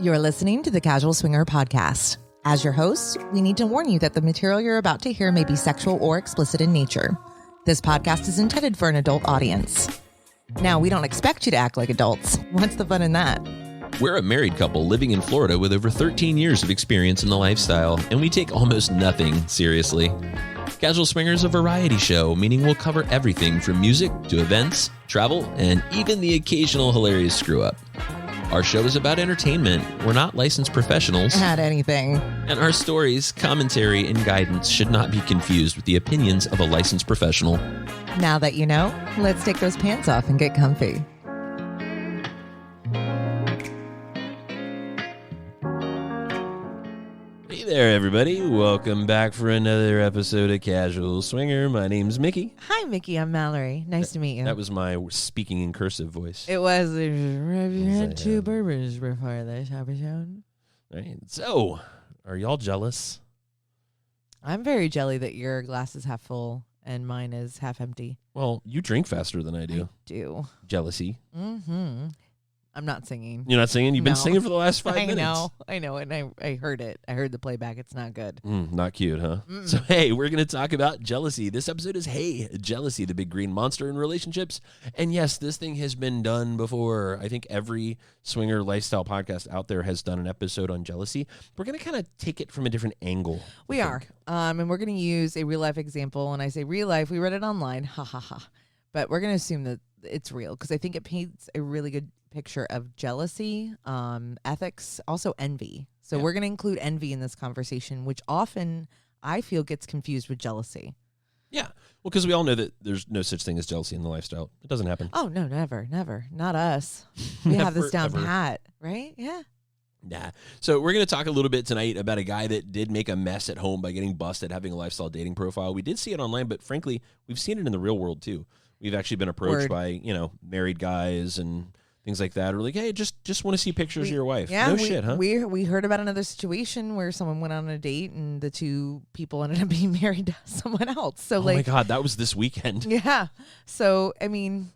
You're listening to the Casual Swinger Podcast. As your hosts, we need to warn you that the material you're about to hear may be sexual or explicit in nature. This podcast is intended for an adult audience. Now, we don't expect you to act like adults. What's the fun in that? We're a married couple living in Florida with over 13 years of experience in the lifestyle, and we take almost nothing seriously. Casual Swinger is a variety show, meaning we'll cover everything from music to events, travel, and even the occasional hilarious screw-up. Our show is about entertainment. We're not licensed professionals. Not anything. And our stories, commentary, and guidance should not be confused with the opinions of a licensed professional. Now that you know, let's take those pants off and get comfy. Hey there, everybody. Welcome back for another episode of Casual Swinger. My name's Mickey. Hi, Mickey. I'm Mallory. Nice to meet you. That was my speaking in cursive voice. It was. Have you had two bourbons before this episode? Right. So, are y'all jealous? I'm very jelly that your glass is half full and mine is half empty. Well, you drink faster than I do. I do. Jealousy. Mm-hmm. I'm not singing. You're not singing? You've been singing for the last 5 minutes. I know, and I heard it. I heard the playback. It's not good. Not cute, huh? Mm-mm. So, hey, we're going to talk about jealousy. This episode is, hey, jealousy, the big green monster in relationships. And yes, this thing has been done before. I think every swinger lifestyle podcast out there has done an episode on jealousy. We're going to kind of take it from a different angle. We are. And we're going to use a real life example. And I say real life, we read it online. Ha, ha, ha. But we're going to assume that it's real because I think it paints a really good picture of jealousy, ethics, also envy. So we're going to include envy in this conversation, which often I feel gets confused with jealousy. Yeah. Well, because we all know that there's no such thing as jealousy in the lifestyle. It doesn't happen. Oh, no, never. Not us. We have this down pat, right? Yeah. Nah. So we're going to talk a little bit tonight about a guy that did make a mess at home by getting busted having a lifestyle dating profile. We did see it online, but frankly, we've seen it in the real world too. We've actually been approached by, married guys and things like that. Or like, hey, just want to see pictures of your wife. Yeah, no shit, huh? We heard about another situation where someone went on a date and the two people ended up being married to someone else. So my God, that was this weekend. Yeah. So, I mean,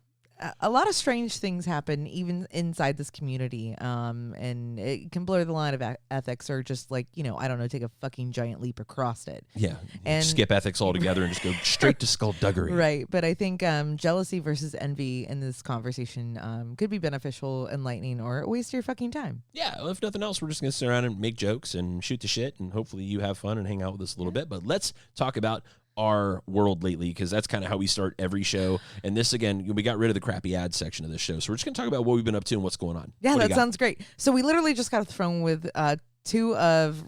a lot of strange things happen even inside this community. And it can blur the line of ethics or just like, I don't know, take a fucking giant leap across it. Yeah. And skip ethics altogether and just go straight to skullduggery. Right. But I think jealousy versus envy in this conversation could be beneficial, enlightening, or waste your fucking time. Yeah. Well, if nothing else, we're just going to sit around and make jokes and shoot the shit. And hopefully you have fun and hang out with us a little bit. But let's talk about our world lately, because that's kind of how we start every show. And this, again, we got rid of the crappy ad section of this show, so we're just going to talk about what we've been up to and what's going on. Yeah, that sounds great. So we literally just got thrown with two of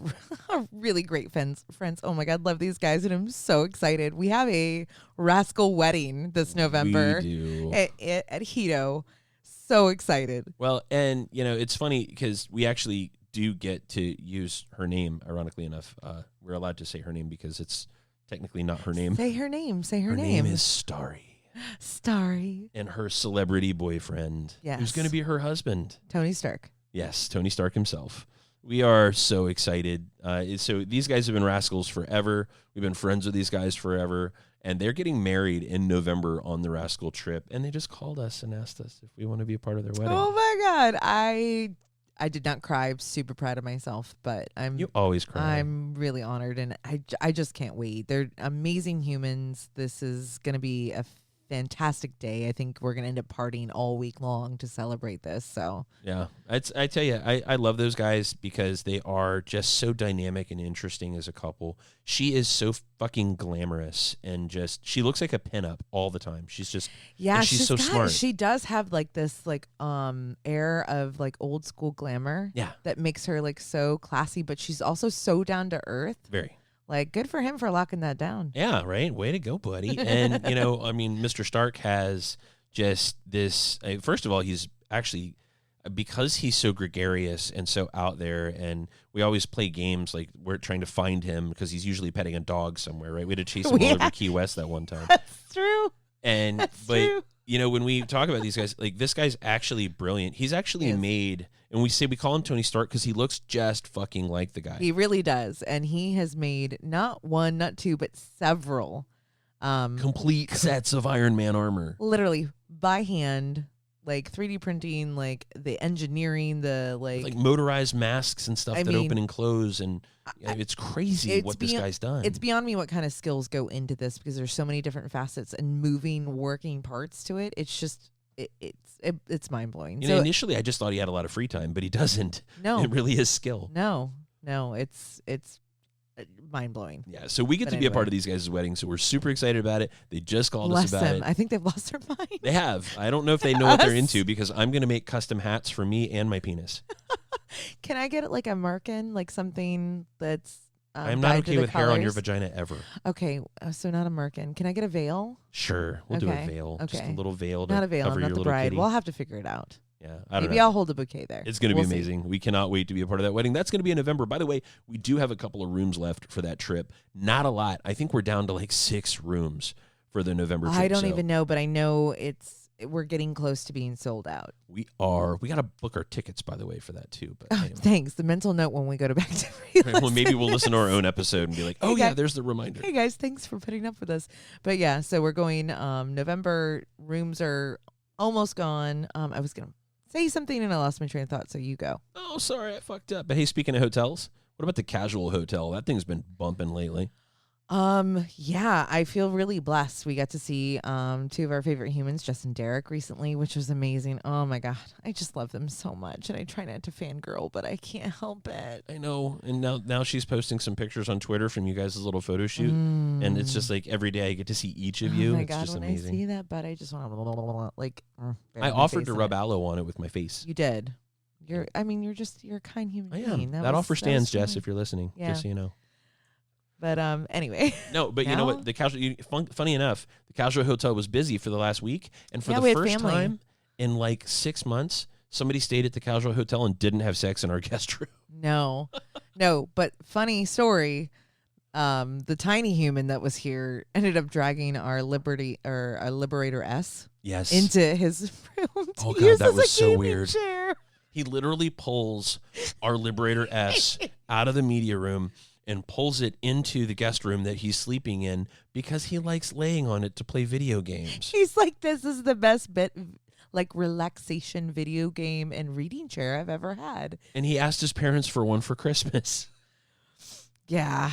really great friends. Oh my God, love these guys, and I'm so excited. We have a Rascal wedding this November. We do. At Hedo. So excited. Well, and it's funny because we actually do get to use her name. Ironically enough, we're allowed to say her name because it's technically not her name. Say her name. Her name is Starry. Starry. And her celebrity boyfriend, who's going to be her husband. Tony Stark. Yes, Tony Stark himself. We are so excited. So these guys have been Rascals forever. We've been friends with these guys forever. And they're getting married in November on the Rascal trip. And they just called us and asked us if we want to be a part of their wedding. Oh, my God. I did not cry. I'm super proud of myself, but You always cry. I'm really honored, and I just can't wait. They're amazing humans. This is going to be a fantastic day. I think we're going to end up partying all week long to celebrate this. So yeah, I tell you, I love those guys because they are just so dynamic and interesting as a couple. She is so fucking glamorous and she looks like a pinup all the time. She's so smart. She does have like this air of like old school glamour. Yeah, that makes her like so classy, but she's also so down to earth. Very. Like, good for him for locking that down. Yeah, right. Way to go, buddy. And, Mr. Stark has just this. First of all, he's actually, because he's so gregarious and so out there, and we always play games like we're trying to find him because he's usually petting a dog somewhere, right? We had to chase him all over Key West that one time. That's true. That's true. When we talk about these guys, like this guy's actually brilliant. He's actually made, and we call him Tony Stark because he looks just fucking like the guy. He really does. And he has made not one, not two, but several complete sets of Iron Man armor. Literally by hand, like 3D printing, like the engineering, the like motorized masks and stuff that open and close, and it's crazy what this guy's done. It's beyond me what kind of skills go into this, because there's so many different facets and moving, working parts to it. It's just it's mind blowing. So initially, I just thought he had a lot of free time, but he doesn't. No, it really is skill. No, it's mind blowing. Yeah, so we get to be a part of these guys' wedding, so we're super excited about it. They just called us about it. I think they've lost their mind. They have. I don't know if they know what they're into, because I'm going to make custom hats for me and my penis. Can I get it like a merkin, like something that's I'm not okay with hair on your vagina ever. Okay, so not a merkin. Can I get a veil? Sure, we'll do a veil. Okay. Just a little veil to not a veil, cover I'm not your the little bride. kitty. We'll have to figure it out. Yeah, I don't Maybe know. I'll hold a bouquet there. It's going to be We'll amazing. We cannot wait to be a part of that wedding. That's going to be in November. By the way, we do have a couple of rooms left for that trip. Not a lot. I think we're down to like 6 rooms for the November trip. I don't even know, but I know we're getting close to being sold out. We are. We got to book our tickets, by the way, for that too. But anyway. Thanks. The mental note when we go to back to re-listen. Well, maybe we'll listen to our own episode and be like, oh, yeah, there's the reminder. Hey, guys, thanks for putting up with us. But, yeah, so we're going November. Rooms are almost gone. I was going to say something and I lost my train of thought, so you go. Oh, sorry, I fucked up. But, hey, speaking of hotels, what about the Casual Hotel? That thing's been bumping lately. Yeah, I feel really blessed. We got to see 2 of our favorite humans, Jess and Derek, recently, which was amazing. Oh my God, I just love them so much, and I try not to fangirl, but I can't help it. I know, and now she's posting some pictures on Twitter from you guys' little photo shoot, and it's just like every day I get to see each of you. Oh my it's God, just when amazing. I see that, but I just want to like. I offered to rub aloe on it with my face. You did. You're a kind human being. That offer stands, Jess, if you're listening. Yeah. Just so you know. But anyway. No, but you know what? The Casual. Funny enough, the Casual Hotel was busy for the last week, and for the first time in like 6 months, somebody stayed at the Casual Hotel and didn't have sex in our guest room. No. But funny story. The tiny human that was here ended up dragging our Liberator S into his room to use that as was a so weird. chair. He literally pulls our Liberator S out of the media room and pulls it into the guest room that he's sleeping in because he likes laying on it to play video games. He's like, this is the best relaxation video game and reading chair I've ever had. And he asked his parents for one for Christmas. Yeah.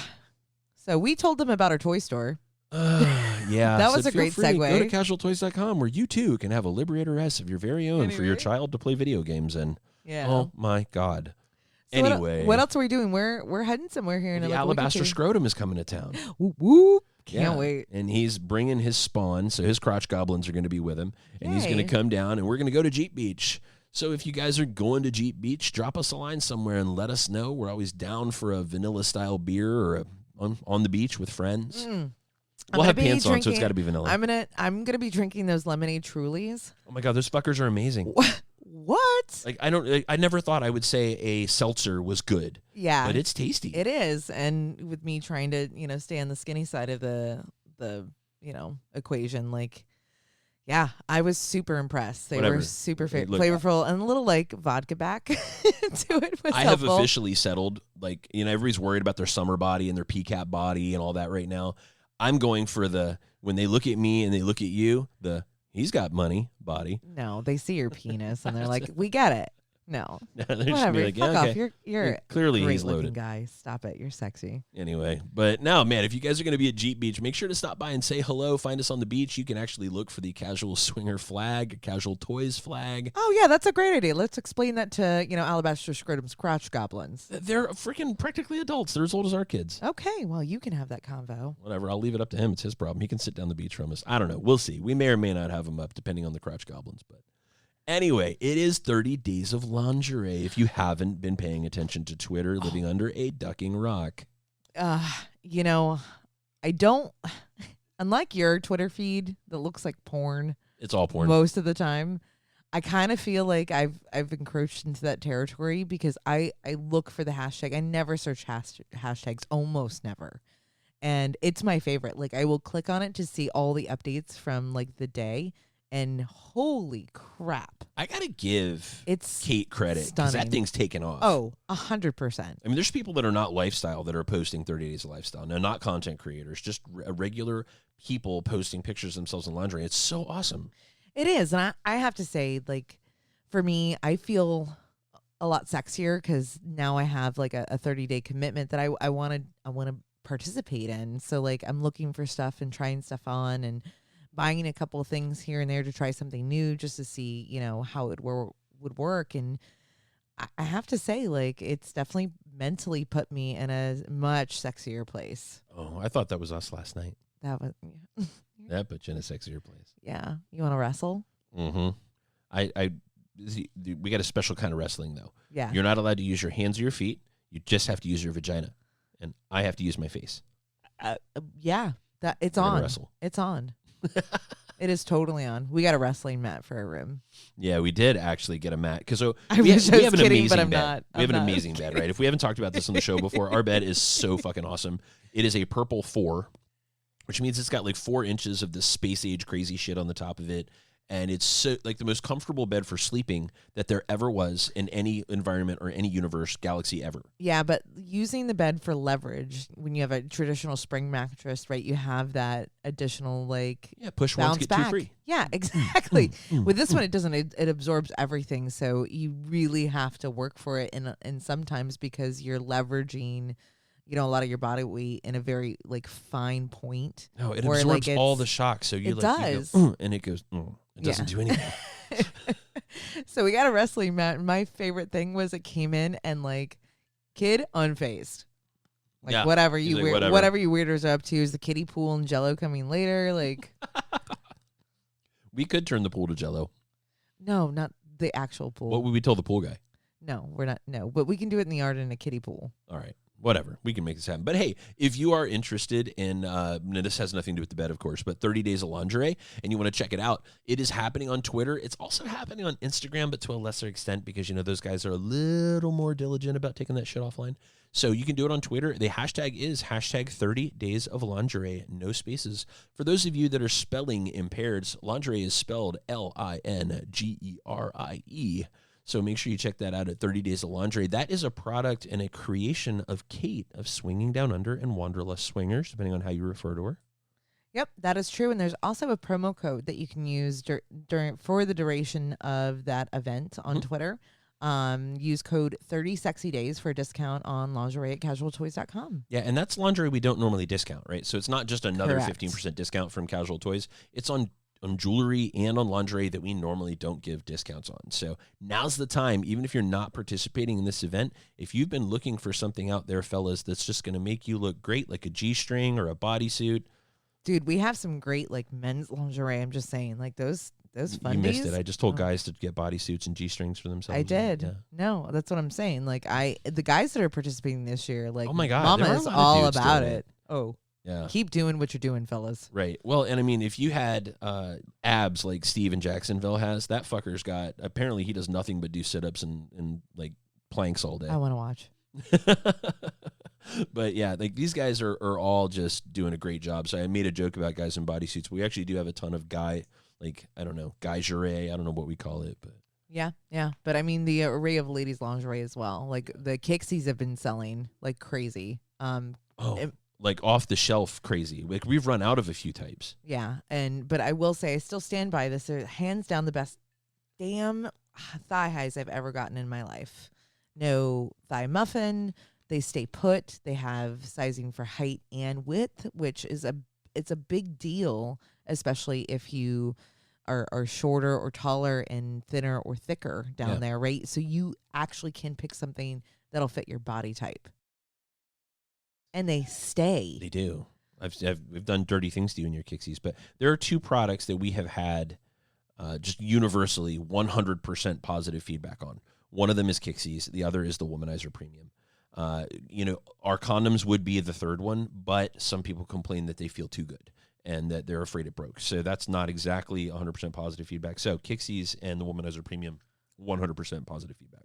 So we told them about our toy store. Yeah. That was a great segue. Go to casualtoys.com where you too can have a Liberator S of your very own for your child to play video games in. Yeah. Oh my God. So anyway, what else are we doing? We're heading somewhere here in the Alabaster Scrotum is coming to town. Whoop, whoop. Can't wait. And he's bringing his spawn, so his crotch goblins are going to be with him, and he's going to come down, and we're going to go to Jeep Beach. So if you guys are going to Jeep Beach, drop us a line somewhere and let us know. We're always down for a vanilla style beer or on the beach with friends. We'll have pants on, so it's got to be vanilla. I'm gonna be drinking those lemonade Trulies. Oh my God, those fuckers are amazing. What? Like I never thought I would say a seltzer was good. Yeah, but it's tasty. It is, and with me trying to stay on the skinny side of the equation, like. Yeah, I was super impressed. They were super flavorful and a little like vodka back to it. Was I helpful. have officially settled. Like everybody's worried about their summer body and their PCAP body and all that right now. I'm going for when they look at me and they look at you, he's got money body. No, they see your penis and they're like, we get it. No, whatever. Like, fuck off. You're clearly great he's loaded. looking guy. Stop it. You're sexy. Anyway, but now, man, if you guys are going to be at Jeep Beach, make sure to stop by and say hello. Find us on the beach. You can actually look for the Casual Swinger flag, Casual Toys flag. Oh yeah, that's a great idea. Let's explain that to Alabaster Scrotum's crotch goblins. They're freaking practically adults. They're as old as our kids. Okay, well you can have that convo. Whatever. I'll leave it up to him. It's his problem. He can sit down the beach from us. I don't know. We'll see. We may or may not have him up depending on the crotch goblins, but. Anyway, it is 30 Days of Lingerie. If you haven't been paying attention to Twitter, living under a ducking rock. I don't, unlike your Twitter feed that looks like porn. It's all porn. Most of the time. I kind of feel like I've encroached into that territory because I look for the hashtag. I never search hashtags, almost never. And it's my favorite. Like I will click on it to see all the updates from like the day. And holy crap. I got to give Kate credit because that thing's taken off. Oh, 100%. I mean, there's people that are not lifestyle that are posting 30 Days of Lifestyle. No, not content creators, just regular people posting pictures of themselves in lingerie. It's so awesome. It is. And I have to say, like, for me, I feel a lot sexier because now I have like a 30-day commitment that I want to participate in. So like I'm looking for stuff and trying stuff on and buying a couple of things here and there to try something new just to see, you know, how it would work. And I have to say, like, it's definitely mentally put me in a much sexier place. Oh, I thought that was us last night. That was That put you in a sexier place. yeah. You want to wrestle? Mm-hmm. We got a special kind of wrestling though. Yeah. You're not allowed to use your hands or your feet. You just have to use your vagina, and I have to use my face. Yeah. That it's We're gonna on. wrestle. It's on. It is totally on. We got a wrestling mat for our room. Yeah, we did actually get a mat because I we wish I was have an kidding, amazing but I'm bed. not. We have I'm an not. amazing bed, right? If we haven't talked about this on the show before, our bed is so fucking awesome. It is a purple 4, which means it's got like 4 inches of this space age crazy shit on the top of it. And it's so like the most comfortable bed for sleeping that there ever was in any environment or any universe, galaxy ever. Yeah, but using the bed for leverage, when you have a traditional spring mattress, right, you have that additional like Push once, bounce get back. 2 free. Yeah, exactly. With this one, it doesn't. It absorbs everything, so you really have to work for it, and sometimes because you're leveraging, you know, a lot of your body weight in a very like fine point. No, it where, absorbs like, all the shock. So you it like does. you go, and it goes, it doesn't do anything. So we got a wrestling mat. And my favorite thing was it came in and like kid unfazed. Like Yeah. whatever He's you like, weird, whatever. whatever you weirdos are up to. Is the kiddie pool and Jello coming later? Like We could turn the pool to Jello. no, not the actual pool. What would we tell the pool guy? No, we're not. No, but we can do it in the yard in a kiddie pool. All right. Whatever. We can make this happen. But hey, if you are interested in, this has nothing to do with the bed, of course, but 30 Days of Lingerie, and you want to check it out, it is happening on Twitter. It's also happening on Instagram, but to a lesser extent because, you know, those guys are a little more diligent about taking that shit offline. So you can do it on Twitter. The hashtag is hashtag 30 Days of Lingerie, no spaces. For those of you that are spelling impaired, lingerie is spelled Lingerie. So make sure you check that out at 30 Days of Lingerie. That is a product and a creation of Kate of Swinging Down Under and Wanderlust Swingers, depending on how you refer to her. Yep, that is true. And there's also a promo code that you can use during for the duration of that event on Twitter. Use code 30SEXYDAYS for a discount on lingerie at casualtoys.com. Yeah, and that's lingerie we don't normally discount, right? So it's not just another Correct. 15% discount from Casual Toys. It's on jewelry and on lingerie that we normally don't give discounts on. So now's the time, even if you're not participating in this event, if you've been looking for something out there, fellas, that's just going to make you look great, like a G-string or a bodysuit. Dude, we have some great like men's lingerie. I'm just saying, like those fundies. You missed it. I just told guys to get bodysuits and G-strings for themselves. I did. Yeah. No, that's what I'm saying. Like the guys that are participating this year, like Oh my God, Mama there are a is lot of all dudes about doing it. Oh, Yeah. keep doing what you're doing, fellas. Right. Well, and I mean, if you had abs like Steve in Jacksonville has, that fucker's got, apparently he does nothing but do sit-ups and like planks all day. I want to watch. But yeah, like these guys are all just doing a great job. So I made a joke about guys in bodysuits. We actually do have a ton of guy jure. I don't know what we call it, but Yeah. But I mean, the array of ladies' lingerie as well. Like the Kix'ies have been selling like crazy. Like off the shelf crazy. Like we've run out of a few types. Yeah. But I will say I still stand by this. They're hands down the best damn thigh highs I've ever gotten in my life. No thigh muffin. They stay put. They have sizing for height and width, which is it's a big deal, especially if you are shorter or taller and thinner or thicker down there, right? So you actually can pick something that'll fit your body type. And they stay. They do. We've done dirty things to you in your Kix'ies, but there are 2 products that we have had just universally 100% positive feedback on. One of them is Kix'ies. The other is the Womanizer Premium. Our condoms would be the third one, but some people complain that they feel too good and that they're afraid it broke. So that's not exactly 100% positive feedback. So Kix'ies and the Womanizer Premium, 100% positive feedback.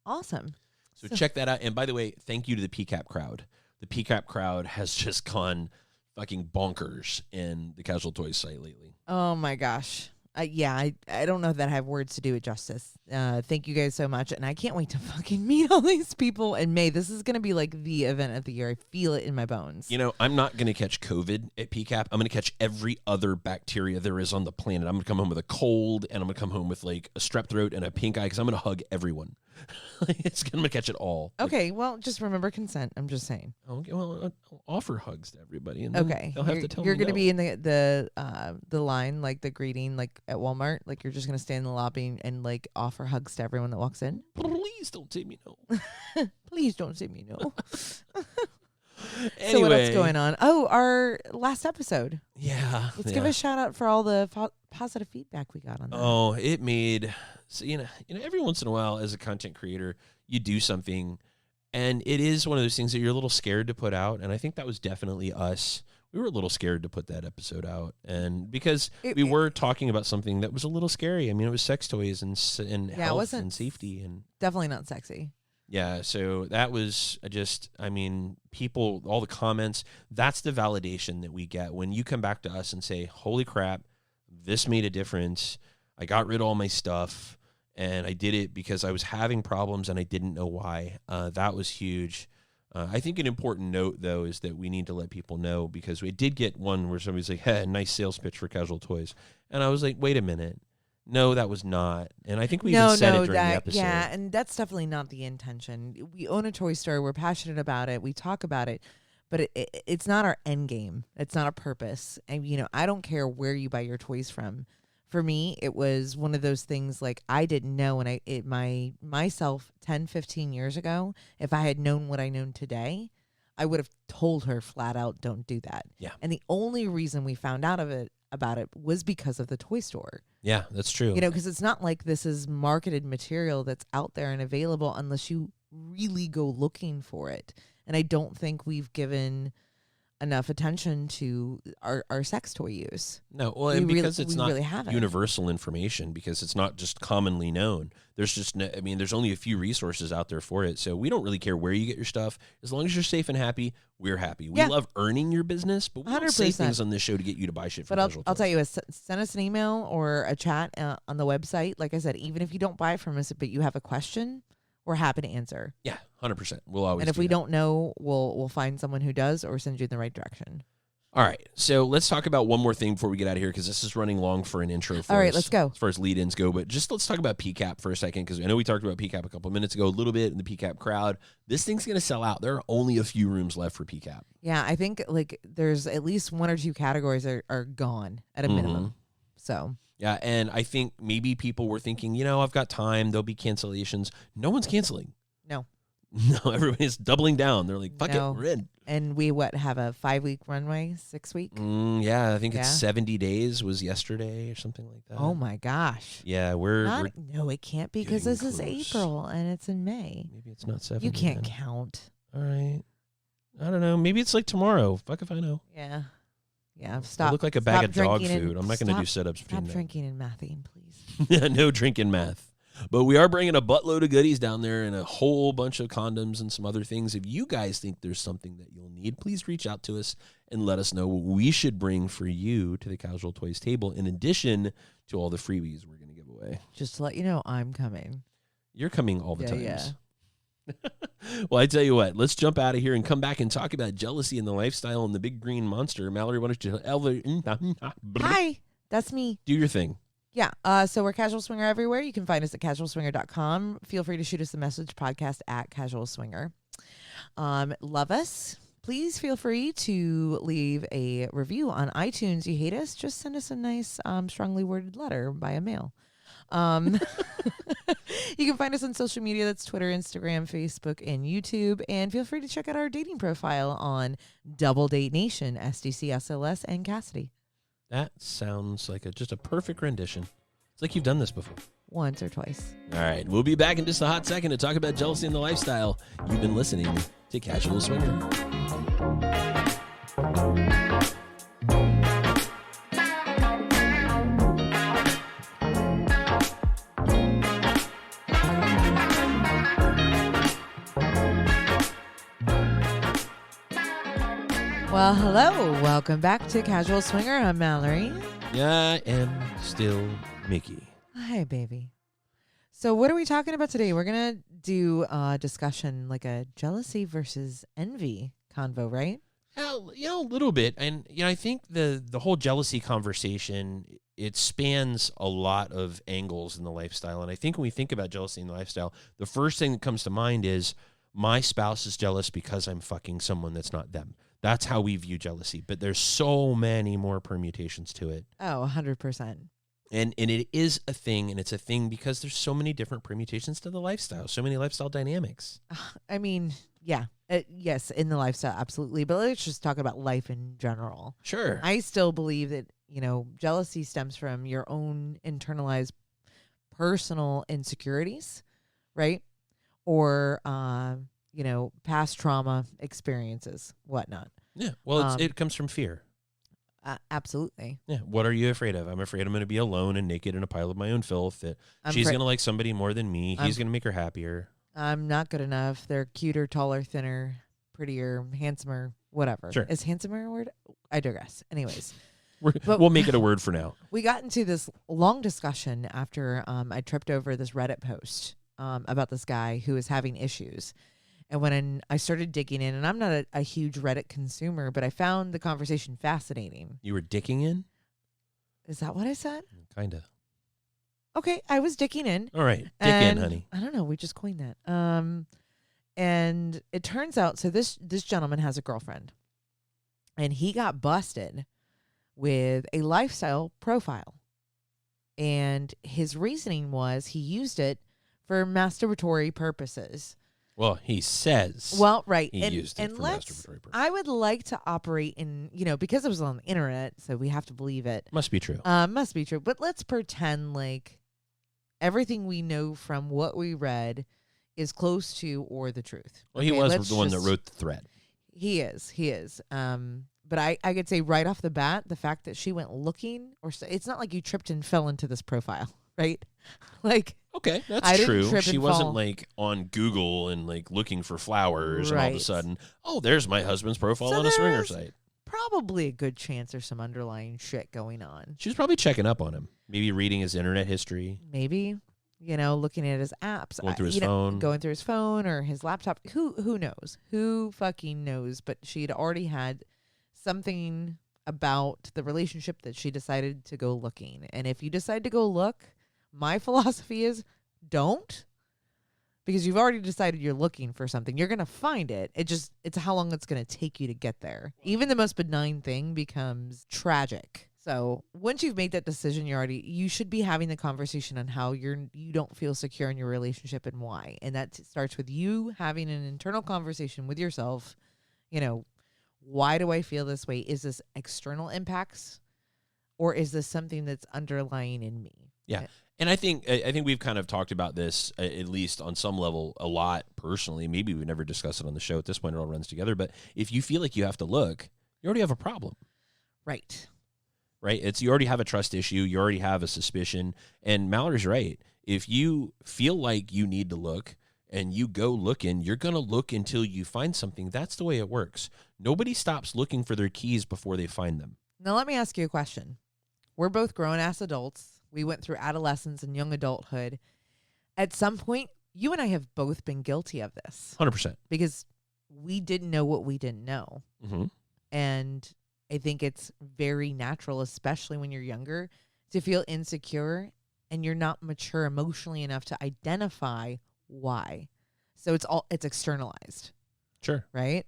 Awesome. So check that out. And by the way, thank you to the PCAP crowd. The PCAP crowd has just gone fucking bonkers in the Casual Toys site lately. Oh my gosh. I don't know that I have words to do it justice. Thank you guys so much. And I can't wait to fucking meet all these people in May. This is going to be like the event of the year. I feel it in my bones. You know, I'm not going to catch COVID at PCAP. I'm going to catch every other bacteria there is on the planet. I'm going to come home with a cold, and I'm going to come home with like a strep throat and a pink eye because I'm going to hug everyone. It's going to catch it all. Okay, well, just remember consent. I'm just saying. Okay, well, I'll offer hugs to everybody, and okay, they'll have to tell me. You're going to no. be in the line, like the greeting, like at Walmart. Like you're just going to stand in the lobby and like offer hugs to everyone that walks in. Please don't say me no. Please don't say me no. Anyway, So what else going on? Oh, our last episode. Yeah. Let's give a shout out for all the positive feedback we got on that. Oh, it made so every once in a while as a content creator, you do something, and it is one of those things that you're a little scared to put out, and I think that was definitely us. We were a little scared to put that episode out, and because we were talking about something that was a little scary. I mean, it was sex toys and health and safety, and definitely not sexy. Yeah, so that was people, all the comments, that's the validation that we get when you come back to us and say, holy crap, this made a difference. I got rid of all my stuff, and I did it because I was having problems and I didn't know why. That was huge. I think an important note, though, is that we need to let people know, because we did get one where somebody's like, hey, nice sales pitch for Casual Toys. And I was like, wait a minute. No, that was not. And I think we even said it during the episode. Yeah, and that's definitely not the intention. We own a toy store. We're passionate about it. We talk about it. But it's not our end game. It's not a purpose. And, I don't care where you buy your toys from. For me, it was one of those things like I didn't know when myself 10, 15 years ago, if I had known what I know today, I would have told her flat out, don't do that. Yeah. And the only reason we found out about it was because of the toy store. Yeah, that's true. Because it's not like this is marketed material that's out there and available unless you really go looking for it. And I don't think we've given enough attention to our sex toy use. No, well, and because it's not really universal information, because it's not just commonly known. There's there's only a few resources out there for it. So we don't really care where you get your stuff. As long as you're safe and happy, we're happy. We love earning your business, but we don't say things on this show to get you to buy shit from Casual Toys. I'll tell you, send us an email or a chat on the website. Like I said, even if you don't buy from us, but you have a question, we're happy to answer. Yeah, 100%. We'll always. And if we don't know, we'll find someone who does or send you in the right direction. All right, so let's talk about one more thing before we get out of here, because this is running long for an intro for us. All right, let's go. As far as lead-ins go, but just let's talk about PCAP for a second, because I know we talked about PCAP a couple of minutes ago, a little bit in the PCAP crowd. This thing's going to sell out. There are only a few rooms left for PCAP. Yeah, I think like there's at least one or two categories are gone at a minimum. So. Yeah, and I think maybe people were thinking, I've got time. There'll be cancellations. No one's canceling. No, everybody's doubling down. They're like, fuck it, we're in. And we have a 5-week runway, 6 week? Yeah, I think it's 70 days was yesterday or something like that. Oh my gosh. Yeah, no, it can't be, because this is April and it's in May. Maybe it's not 70. You can't count. All right. I don't know. Maybe it's like tomorrow. Fuck if I know. Yeah. Yeah, stop. I look like a bag of dog food. I'm not going to do sit-ups. Stop drinking and mathing, please. No drinking math. But we are bringing a buttload of goodies down there and a whole bunch of condoms and some other things. If you guys think there's something that you'll need, please reach out to us and let us know what we should bring for you to the Casual Toys table, in addition to all the freebies we're going to give away. Just to let you know, I'm coming. You're coming all the times. Yeah. Well, I tell you what, let's jump out of here and come back and talk about jealousy and the lifestyle and the big green monster. Mallory, why don't you... Hi, that's me. Do your thing. Yeah, so we're Casual Swinger everywhere. You can find us at casualswinger.com. Feel free to shoot us a message, podcast@casualswinger. Love us. Please feel free to leave a review on iTunes. You hate us? Just send us a nice, strongly worded letter via mail. You can find us on social media. That's Twitter, Instagram, Facebook, and YouTube. And feel free to check out our dating profile on Double Date Nation, SDC, SLS, and Cassidy. That sounds like just a perfect rendition. It's like you've done this before. Once or twice. All right. We'll be back in just a hot second to talk about jealousy and the lifestyle. You've been listening to Casual Swinger. Well, hello. Welcome back to Casual Swinger. I'm Mallory. Yeah, I am still Mickey. Hi, baby. So what are we talking about today? We're going to do a discussion, like a jealousy versus envy convo, right? Yeah, a little bit. And, I think the whole jealousy conversation, it spans a lot of angles in the lifestyle. And I think when we think about jealousy in the lifestyle, the first thing that comes to mind is my spouse is jealous because I'm fucking someone that's not them. That's how we view jealousy. But there's so many more permutations to it. Oh, 100%. And it is a thing, and it's a thing because there's so many different permutations to the lifestyle, so many lifestyle dynamics. I mean, yeah. Yes, in the lifestyle, absolutely. But let's just talk about life in general. Sure. I still believe that, jealousy stems from your own internalized personal insecurities, right? Or, past trauma experiences, whatnot. Yeah. Well, it comes from fear. Absolutely. Yeah. What are you afraid of? I'm afraid I'm going to be alone and naked in a pile of my own filth. That she's going to like somebody more than me. He's going to make her happier. I'm not good enough. They're cuter, taller, thinner, prettier, handsomer, whatever. Sure. Is handsomer a word? I digress. Anyways. We'll make it a word for now. We got into this long discussion after I tripped over this Reddit post about this guy who was having issues. And when I started digging in, and I'm not a huge Reddit consumer, but I found the conversation fascinating. You were dicking in? Is that what I said? Kind of. Okay, I was dicking in. All right, dick in, honey. I don't know. We just coined that. And it turns out, so this gentleman has a girlfriend, and he got busted with a lifestyle profile. And his reasoning was he used it for masturbatory purposes. Well, he says. Well, right. He used it for masturbatory purposes. I would like to operate in, because it was on the internet, so we have to believe it. Must be true. Must be true. But let's pretend like everything we know from what we read is close to or the truth. Well, he was the one that wrote the thread. He is. But I could say right off the bat, the fact that she went looking, it's not like you tripped and fell into this profile, right? Like, okay, that's true. She wasn't like on Google and like looking for flowers and all of a sudden, oh, there's my husband's profile on a swinger site. Probably a good chance there's some underlying shit going on. She was probably checking up on him, maybe reading his internet history. Maybe, looking at his apps, going through his phone or his laptop. Who knows? Who fucking knows? But she'd already had something about the relationship that she decided to go looking. And if you decide to go look, my philosophy is don't, because you've already decided you're looking for something. You're going to find it. It's how long it's going to take you to get there. Even the most benign thing becomes tragic. So once you've made that decision, you should be having the conversation on how you don't feel secure in your relationship and why. And that starts with you having an internal conversation with yourself. Why do I feel this way? Is this external impacts, or is this something that's underlying in me? Yeah. And I think we've kind of talked about this, at least on some level, a lot personally. Maybe we've never discussed it on the show. At this point, it all runs together. But if you feel like you have to look, you already have a problem. Right. You already have a trust issue. You already have a suspicion. And Mallory's right. If you feel like you need to look and you go looking, you're going to look until you find something. That's the way it works. Nobody stops looking for their keys before they find them. Now, let me ask you a question. We're both grown-ass adults. We went through adolescence and young adulthood. At some point, you and I have both been guilty of this. 100%. Because we didn't know what we didn't know. Mm-hmm. And I think it's very natural, especially when you're younger, to feel insecure and you're not mature emotionally enough to identify why. So it's externalized. Sure. Right?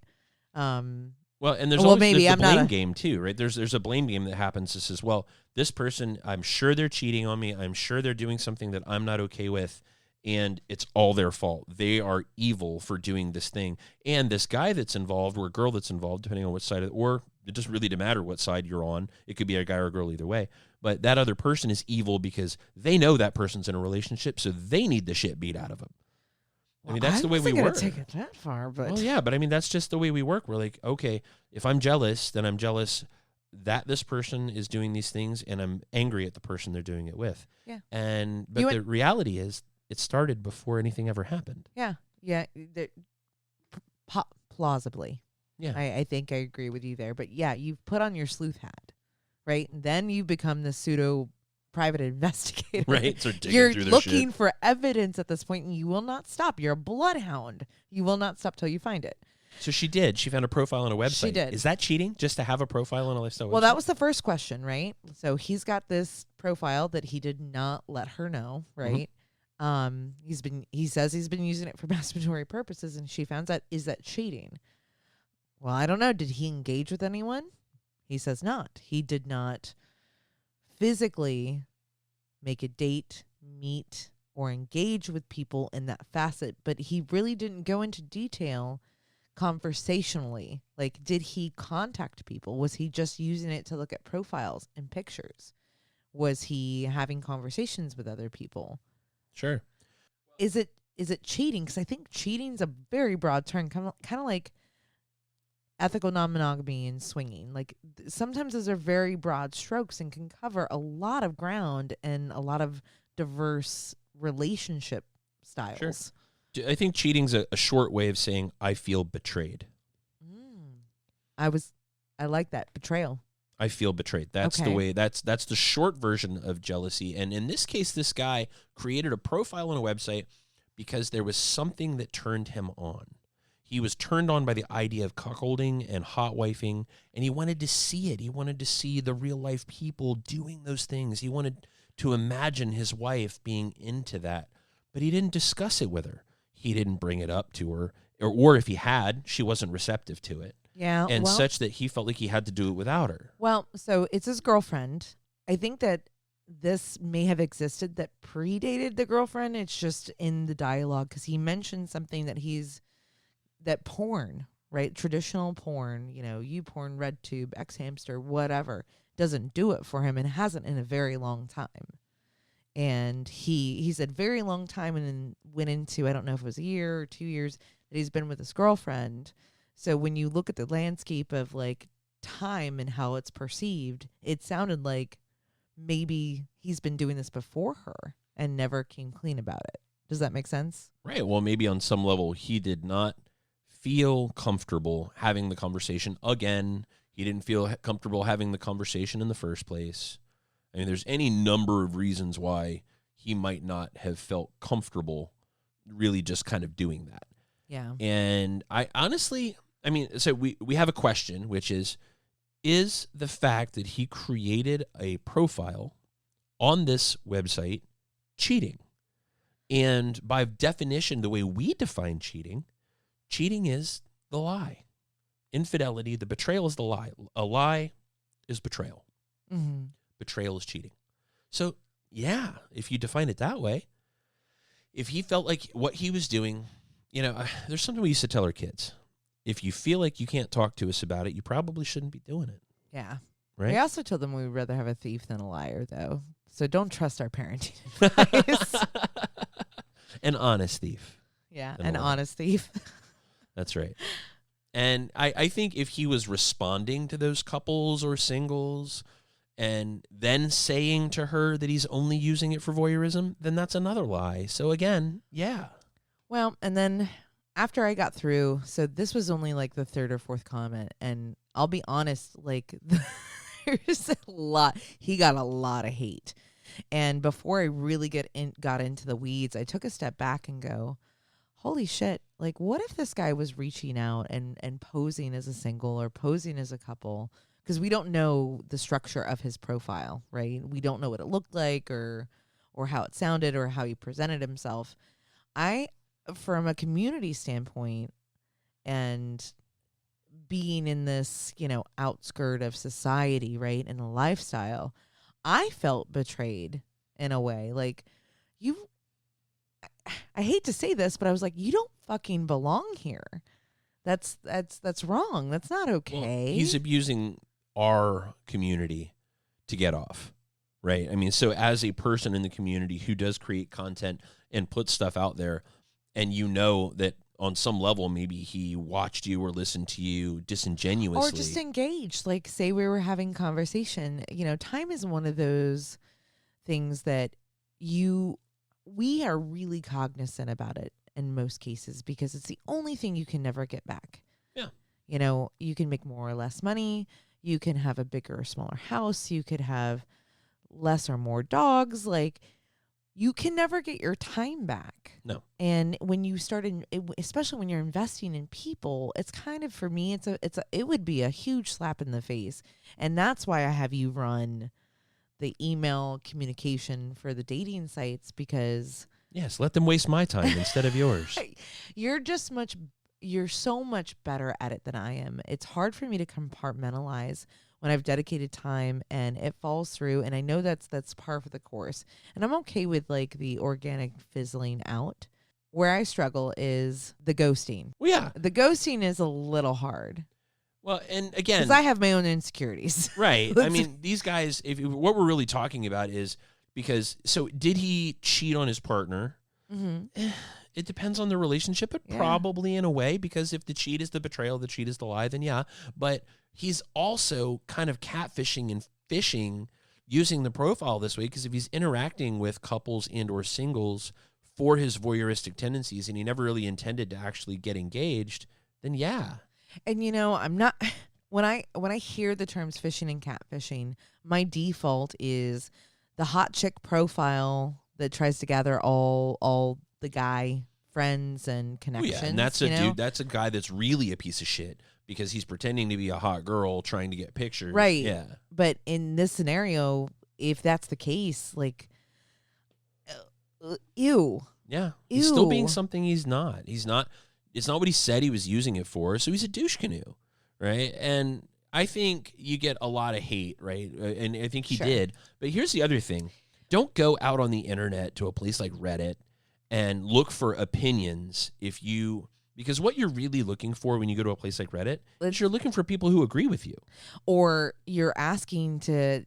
Well, and there's the blame game too, right? There's a blame game that happens that says, well, this person, I'm sure they're cheating on me. I'm sure they're doing something that I'm not okay with, and it's all their fault. They are evil for doing this thing. And this guy that's involved or a girl that's involved, depending on which side, or it doesn't really matter what side you're on. It could be a guy or a girl either way. But that other person is evil because they know that person's in a relationship, so they need the shit beat out of them. I mean, that's the way we work. I wasn't going to take it that far, but... Well, yeah, but I mean, that's just the way we work. We're like, okay, if I'm jealous, then I'm jealous that this person is doing these things, and I'm angry at the person they're doing it with. Yeah. But the reality is, it started before anything ever happened. Yeah. Yeah. Plausibly. Yeah. I think I agree with you there. But yeah, you've put on your sleuth hat, right? And then you become the pseudo private investigator. Right. So digging You're through their looking shit. for evidence at this point, and you will not stop. You're a bloodhound. You will not stop till you find it. So she did. She found a profile on a website. She did. Is that cheating? Just to have a profile on a lifestyle Well, website? that was the first question, right? So he's got this profile that he did not let her know, right? He says he's been using it for masturbatory purposes, and she found out, is that cheating? Well, I don't know. Did he engage with anyone? He says not. He did not physically make a date, meet, or engage with people in that facet, but he really didn't go into detail conversationally. Like, did he contact people? Was he just using it to look at profiles and pictures? Was he having conversations with other people? Sure. Is it cheating? Because I think cheating's a very broad term, kind of like ethical non-monogamy and swinging. Like, sometimes those are very broad strokes and can cover a lot of ground and a lot of diverse relationship styles. Sure. I think cheating's a short way of saying I feel betrayed. I like that. Betrayal. I feel betrayed. That's the way. That's the short version of jealousy. And in this case, this guy created a profile on a website because there was something that turned him on. He was turned on by the idea of cuckolding and hot wifing, and he wanted to see it. He wanted to see the real life people doing those things. He wanted to imagine his wife being into that, but he didn't discuss it with her. He didn't bring it up to her, or if he had, she wasn't receptive to it. Yeah. And such that he felt like he had to do it without her. Well, so it's his girlfriend. I think that this may have existed that predated the girlfriend. It's just in the dialogue because he mentioned something that porn, right? Traditional porn, YouPorn, RedTube, X-Hamster, whatever, doesn't do it for him and hasn't in a very long time. And he said very long time, and then went into, I don't know if it was a year or 2 years that he's been with his girlfriend. So when you look at the landscape of like time and how it's perceived, it sounded like maybe he's been doing this before her and never came clean about it. Does that make sense? Right. Well, maybe on some level he did not feel comfortable having the conversation again. He didn't feel comfortable having the conversation in the first place. I mean, there's any number of reasons why he might not have felt comfortable really just kind of doing that. Yeah. And I honestly, so we have a question, which is the fact that he created a profile on this website cheating? And by definition, the way we define cheating is the lie. Infidelity, the betrayal is the lie. A lie is betrayal. Mm-hmm. Betrayal is cheating. So, yeah, if you define it that way, if he felt like what he was doing, there's something we used to tell our kids. If you feel like you can't talk to us about it, you probably shouldn't be doing it. Yeah. Right? We also told them we would rather have a thief than a liar, though. So don't trust our parenting advice. An honest thief. Yeah, an honest thief. That's right. And I think if he was responding to those couples or singles and then saying to her that he's only using it for voyeurism, then that's another lie. So again, yeah. Well, and then after I got through, so this was only like the third or fourth comment, and I'll be honest, like there's a lot. He got a lot of hate. And before I really got into the weeds, I took a step back and go, holy shit, like what if this guy was reaching out and posing as a single or posing as a couple? Because we don't know the structure of his profile, right? We don't know what it looked like or how it sounded or how he presented himself. From a community standpoint and being in this, outskirt of society, right, and a lifestyle, I felt betrayed in a way. Like, I hate to say this, but I was like, you don't fucking belong here. That's wrong. That's not okay. Well, he's abusing our community to get off, right? I mean, so as a person in the community who does create content and put stuff out there, and that on some level maybe he watched you or listened to you disingenuously. Or just engaged. Like, say we were having conversation. Time is one of those things that we are really cognizant about it in most cases because it's the only thing you can never get back. Yeah. You can make more or less money. You can have a bigger or smaller house. You could have less or more dogs. Like, you can never get your time back. No. And when you start especially when you're investing in people, it's kind of, for me, it would be a huge slap in the face. And that's why I have you run the email communication for the dating sites, because Yes, let them waste my time instead of yours. You're so much better at it than I am. It's hard for me to compartmentalize when I've dedicated time and it falls through. And I know that's par for the course. And I'm okay with like the organic fizzling out. Where I struggle is the ghosting. Well, yeah. The ghosting is a little hard. Well, and again, because I have my own insecurities. Right. I mean, these guys, what we're really talking about is so did he cheat on his partner? Mm-hmm. It depends on the relationship, but probably in a way, because if the cheat is the betrayal, the cheat is the lie, then yeah. But he's also kind of catfishing and fishing using the profile this way, because if he's interacting with couples and or singles for his voyeuristic tendencies and he never really intended to actually get engaged, then yeah. And I'm not when I hear the terms fishing and catfishing, my default is the hot chick profile that tries to gather all the guy friends and connections. Oh, yeah. And that's a dude. That's a guy that's really a piece of shit because he's pretending to be a hot girl trying to get pictures. Right. Yeah. But in this scenario, if that's the case, like, ew. Yeah. He's still being something he's not. He's not. It's not what he said he was using it for. So he's a douche canoe, right? And I think you get a lot of hate, right? And I think he did. But here's the other thing. Don't go out on the internet to a place like Reddit and look for opinions because what you're really looking for when you go to a place like Reddit is you're looking for people who agree with you. Or you're asking to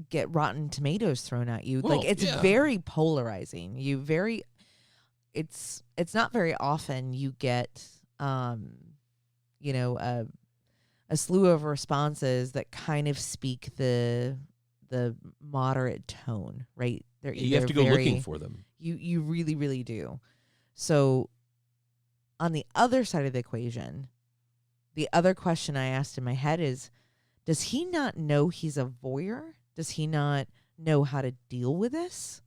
get Rotten Tomatoes thrown at you. Well, like, it's very polarizing. It's not very often you get, a slew of responses that kind of speak the moderate tone, right? You have to go looking for them. You really, really do. So on the other side of the equation, the other question I asked in my head is, does he not know he's a voyeur? Does he not know how to deal with this?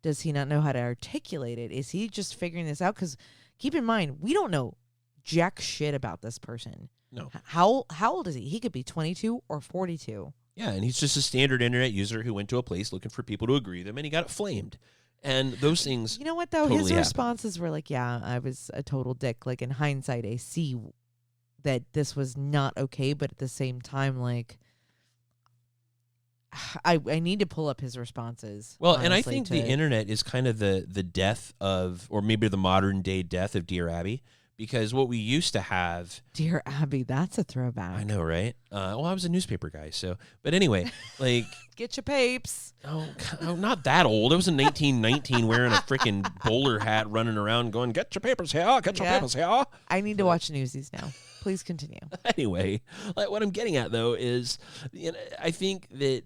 Does he not know how to articulate it? Is he just figuring this out? Because keep in mind, we don't know jack shit about this person. No. How old is he? He could be 22 or 42. Yeah, and he's just a standard internet user who went to a place looking for people to agree with him, and he got it flamed. And those things. You know what, though? Totally his responses were like, yeah, I was a total dick. Like, in hindsight, I see that this was not okay, but at the same time, like, I need to pull up his responses. Well, and I think the internet is kind of the death of, or maybe the modern day death of Dear Abby, because what we used to have. Dear Abby, that's a throwback. I know, right? Well, I was a newspaper guy, but anyway, like. Get your papes. Oh, not that old. I was in 1919 wearing a freaking bowler hat running around going, get your papers here, get your papers here. I need to watch Newsies now. Please continue. Anyway, like, what I'm getting at, though, is I think that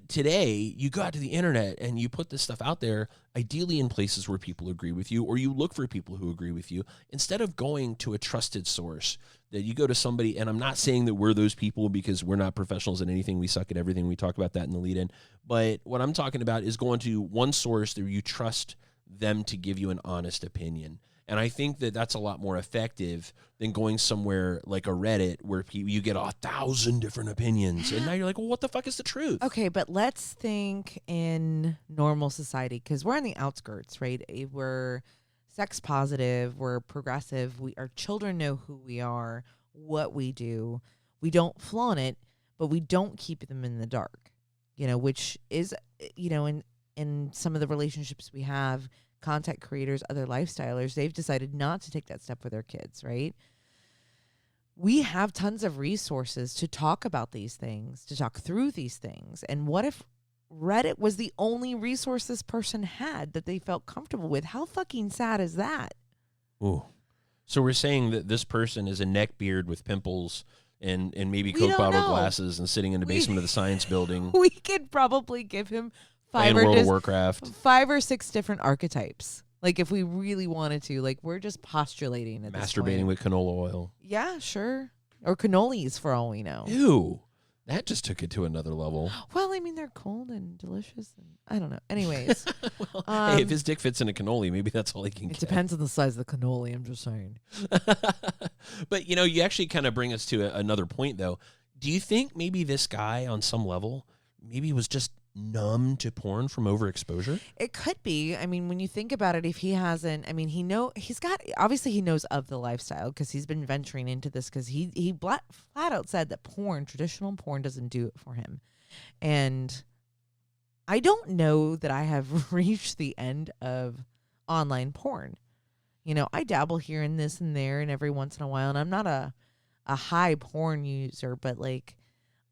today you go out to the internet and you put this stuff out there, ideally in places where people agree with you, or you look for people who agree with you, instead of going to a trusted source. That you go to somebody, and I'm not saying that we're those people because we're not professionals at anything. We suck at everything. We talk about that in the lead-in. But what I'm talking about is going to one source that you trust them to give you an honest opinion. And I think that that's a lot more effective than going somewhere like a Reddit where you get 1,000 different opinions. And now you're like, well, what the fuck is the truth? Okay, but let's think in normal society, because we're on the outskirts, right? We're sex positive, we're progressive, our children know who we are, what we do. We don't flaunt it, but we don't keep them in the dark, which is, in some of the relationships we have, content creators, other lifestylers, they've decided not to take that step with their kids, right? We have tons of resources to talk about these things, to talk through these things. And what if Reddit was the only resource this person had that they felt comfortable with? How fucking sad is that? Ooh. So we're saying that this person is a neckbeard with pimples and maybe Coke bottle glasses and sitting in the basement of the science building. We could probably give him World of Warcraft. 5 or 6 different archetypes. Like, if we really wanted to, like, we're just postulating at this point. Masturbating with canola oil. Yeah, sure. Or cannolis, for all we know. Ew. That just took it to another level. Well, I mean, they're cold and delicious, and I don't know. Anyways, well, hey, if his dick fits in a cannoli, maybe that's all he can get. It depends on the size of the cannoli. I'm just saying. But you actually kind of bring us to another point, though. Do you think maybe this guy, on some level, maybe was just numb to porn from overexposure? It could be. I mean, when you think about it, if he hasn't, I mean, obviously he knows of the lifestyle because he's been venturing into this because he flat out said that traditional porn doesn't do it for him. And I don't know that I have reached the end of online porn. I dabble here and this and there and every once in a while, and I'm not a high porn user, but like,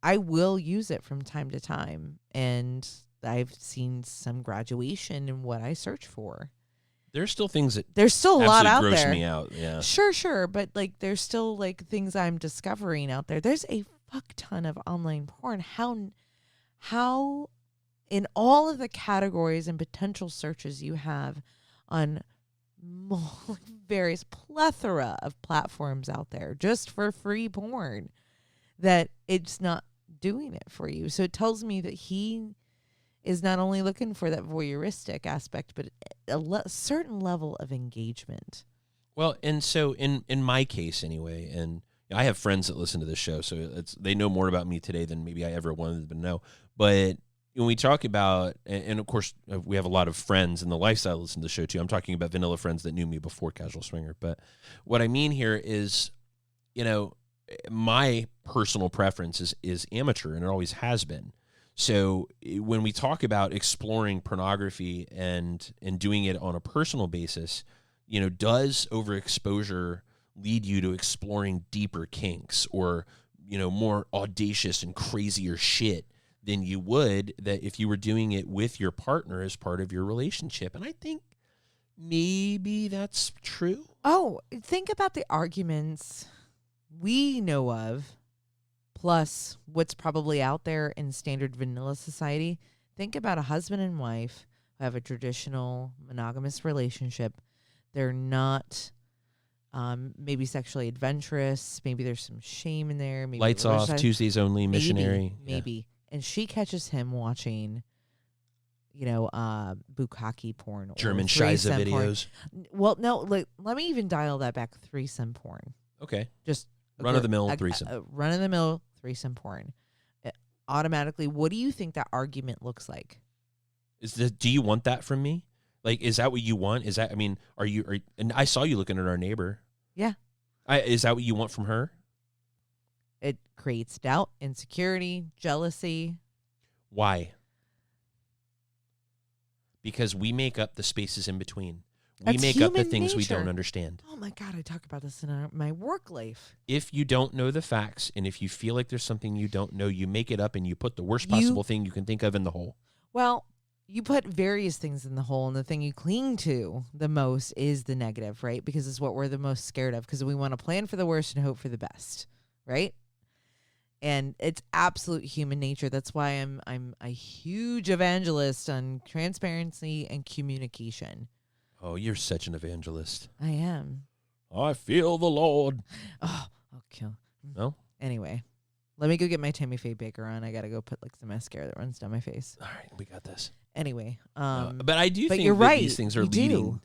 I will use it from time to time, and I've seen some graduation in what I search for. There's still things that there's still a lot out gross there. Me out, yeah. Sure, but like there's still like things I'm discovering out there. There's a fuck ton of online porn. How in all of the categories and potential searches you have on various plethora of platforms out there just for free porn, that it's not doing it for you. So it tells me that he is not only looking for that voyeuristic aspect, but a certain level of engagement. Well, and so in my case anyway, and I have friends that listen to this show, so they know more about me today than maybe I ever wanted them to know. But when we talk about, and of course we have a lot of friends in the lifestyle listen to the show too. I'm talking about vanilla friends that knew me before Casual Swinger. But what I mean here is, my personal preference is amateur, and it always has been. So when we talk about exploring pornography and doing it on a personal basis, does overexposure lead you to exploring deeper kinks or, more audacious and crazier shit than you would that if you were doing it with your partner as part of your relationship? And I think maybe that's true. Oh, think about the arguments we know of, plus what's probably out there in standard vanilla society. Think about a husband and wife who have a traditional monogamous relationship. They're not maybe sexually adventurous. Maybe there's some shame in there. Maybe lights off, Tuesdays only, missionary. Maybe. Yeah. And she catches him watching, bukkake porn. German Shiza videos. Well, no, let me even dial that back. Threesome porn. Okay. Just run-of-the-mill threesome. Run-of-the-mill threesome porn. Automatically, what do you think that argument looks like? Do you want that from me? Like, is that what you want? Is that, I mean, and I saw you looking at our neighbor. Yeah. Is that what you want from her? It creates doubt, insecurity, jealousy. Why? Because we make up the spaces in between. We make up the things we don't understand. Oh my God, I talk about this in my work life. If you don't know the facts, and if you feel like there's something you don't know, you make it up and you put the worst possible thing you can think of in the hole. Well, you put various things in the hole, and the thing you cling to the most is the negative, right? Because it's what we're the most scared of, because we want to plan for the worst and hope for the best, right? And it's absolute human nature. That's why I'm a huge evangelist on transparency and communication. Oh, you're such an evangelist. I am. I feel the Lord. Oh, I'll kill. No? Anyway, let me go get my Tammy Faye Baker on. I got to go put some mascara that runs down my face. All right, we got this. Anyway. But I do think you're that right. These things are leading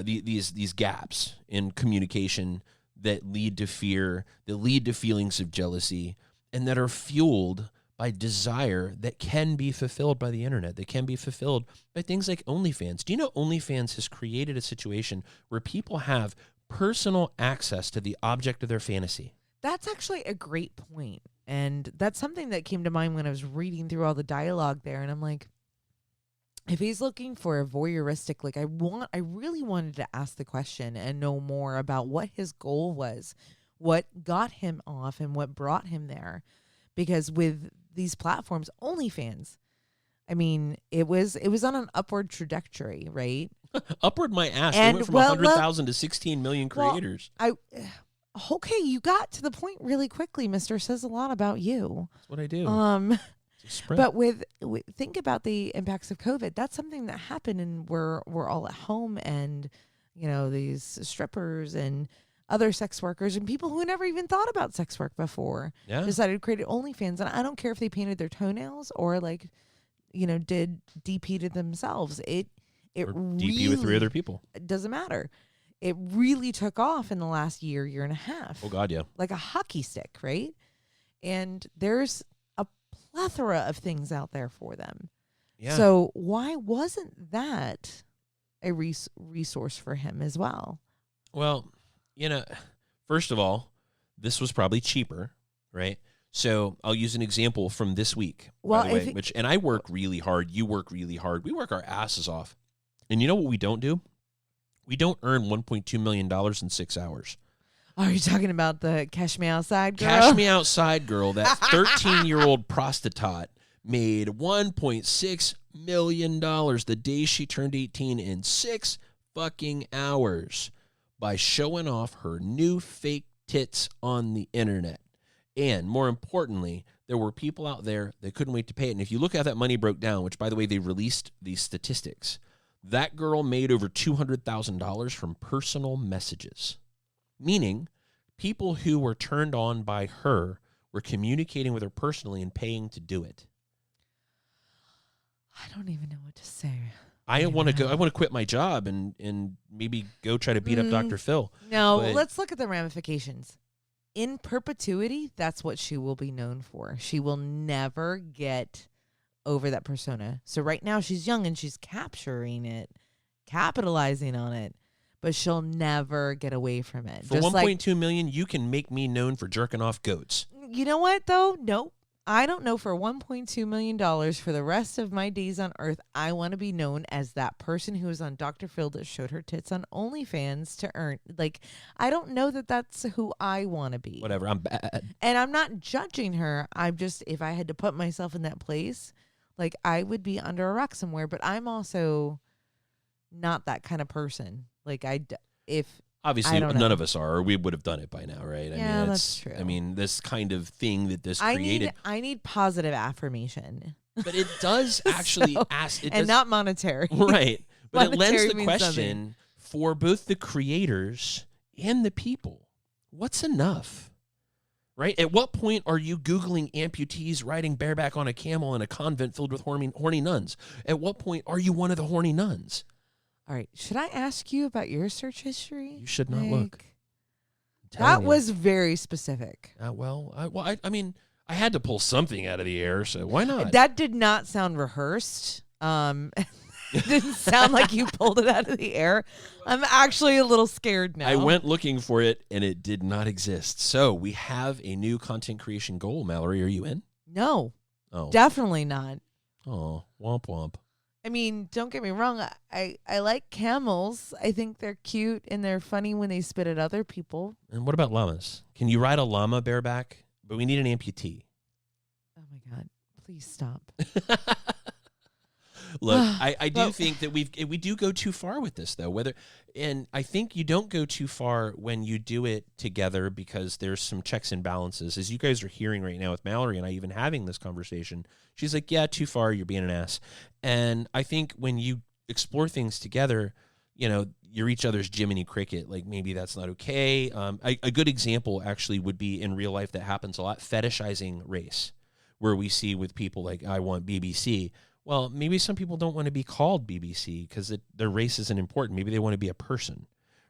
these gaps in communication that lead to fear, that lead to feelings of jealousy, and that are fueled by desire that can be fulfilled by the internet, that can be fulfilled by things like OnlyFans. Do you know OnlyFans has created a situation where people have personal access to the object of their fantasy? That's actually a great point. And that's something that came to mind when I was reading through all the dialogue there. And I'm like, if he's looking for a voyeuristic, I really wanted to ask the question and know more about what his goal was, what got him off and what brought him there. Because with these platforms, OnlyFans, I mean, it was on an upward trajectory, right? Upward my ass. And, they went from 100,000 to 16 million creators. Okay, you got to the point really quickly, mister. Says a lot about you. That's what I do. But with think about the impacts of COVID. That's something that happened, and we're all at home, and these strippers and other sex workers and people who never even thought about sex work before Yeah. decided to create OnlyFans. And I don't care if they painted their toenails or like, did DP to themselves. It Or really, DP with 3 other people. it doesn't matter. It really took off in the last year and a half. Oh God, yeah. Like a hockey stick, right? And there's a plethora of things out there for them. Yeah. So why wasn't that a resource for him as well? Well, first of all, this was probably cheaper, right? So I'll use an example from this week, Well, by the way, and I work really hard. You work really hard. We work our asses off. And you know what we don't do? We don't earn $1.2 million in 6 hours. Are you talking about the Cash Me Outside girl? Cash Me Outside girl, that 13-year-old prostitute, made $1.6 million the day she turned 18 in 6 fucking hours by showing off her new fake tits on the internet. And more importantly, there were people out there that couldn't wait to pay it. And if you look at how that money broke down, which, by the way, they released these statistics, that girl made over $200,000 from personal messages, meaning people who were turned on by her were communicating with her personally and paying to do it. I don't even know what to say. I want to go. I want to quit my job and maybe go try to beat up Dr. Phil. No, But- let's look at the ramifications. In perpetuity, that's what she will be known for. She will never get over that persona. So right now she's young and she's capturing it, capitalizing on it, but she'll never get away from it. For $1.2 million, you can make me known for jerking off goats. You know what though? Nope. I don't know. For $1.2 million for the rest of my days on earth, I want to be known as that person who was on Dr. Phil that showed her tits on OnlyFans to earn. Like, I don't know that that's who I want to be. Whatever, I'm bad. And I'm not judging her. I'm just, if I had to put myself in that place, like, I would be under a rock somewhere. But I'm also not that kind of person. Like, Obviously, I don't none know. of us are, or we would have done it by now, right? Yeah, that's true. I mean, this kind of thing that this I created. need positive affirmation. But it does actually So- ask. It and does, not monetary. right. But it lends Monetary the means question something. for both the creators and the people. What's enough? Right? At what point are you Googling amputees riding bareback on a camel in a convent filled with horny nuns? At what point are you one of the horny nuns? All right. Should I ask you about your search history? You should not look. Like, I'm telling that you. was very specific. I mean, I had to pull something out of the air, so why not? That did not sound rehearsed. It didn't sound like you pulled it out of the air. I'm actually a little scared now. I went looking for it, and it did not exist. So we have a new content creation goal. Mallory, are you in? No, Oh, definitely not. oh, womp womp. I mean, don't get me wrong. I like camels. I think they're cute and they're funny when they spit at other people. And what about llamas? Can you ride a llama bareback? But we need an amputee. Oh my God. Please stop. Look, I do Well- think that we do go too far with this, though. And I think you don't go too far when you do it together because there's some checks and balances. As you guys are hearing right now with Mallory and I even having this conversation, she's like, yeah, too far, you're being an ass. And I think when you explore things together, you're each other's Jiminy Cricket. Like, maybe that's not okay. A good example actually would be in real life that happens a lot, fetishizing race, where we see with people like, I want BBC. Well, maybe some people don't want to be called BBC because their race isn't important. Maybe they want to be a person,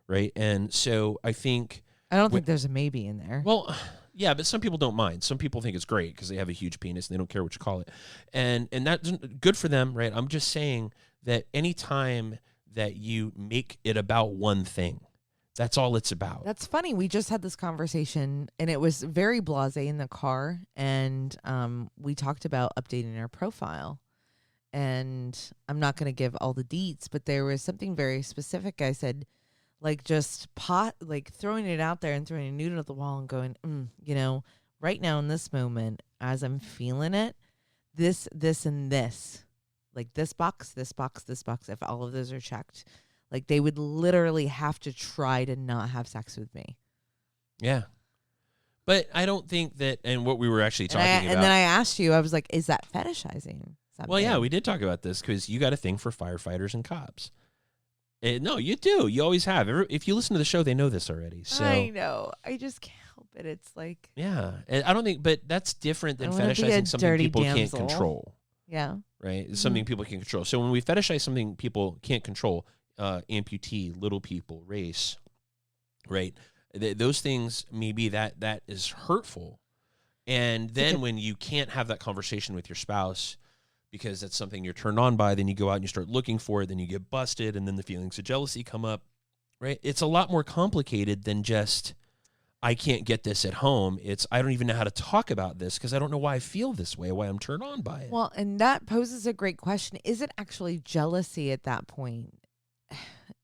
right? And so I think, I don't think there's a maybe in there. well, yeah, but some people don't mind. Some people think it's great because they have a huge penis and they don't care what you call it. And that's good for them, right? I'm just saying that anytime that you make it about one thing, that's all it's about. That's funny. We just had this conversation and it was very blasé in the car. And we talked about updating our profile. And I'm not going to give all the deets, but there was something very specific. I said, like, just throwing it out there and throwing a noodle at the wall and going, right now in this moment, as I'm feeling it, this, and this, like this box, this box, this box, if all of those are checked, like they would literally have to try to not have sex with me. Yeah. But I don't think that, and what we were actually talking about. And then I asked you, I was like, is that fetishizing? Well, yeah, we did talk about this because you got a thing for firefighters and cops. No, you do. You always have. If you listen to the show, they know this already. So I know. I just can't help it. It's like, yeah, and I don't think, but that's different than I wanna be a fetishizing something dirty people damsel. can't control. yeah. Right? It's something people can control. So when we fetishize something people can't control, amputee, little people, race, right? Those things, maybe that is hurtful. And then when you can't have that conversation with your spouse because that's something you're turned on by, then you go out and you start looking for it, then you get busted, and then the feelings of jealousy come up, right? It's a lot more complicated than just, I can't get this at home. It's, I don't even know how to talk about this because I don't know why I feel this way, why I'm turned on by it. Well, and that poses a great question. Is it actually jealousy at that point?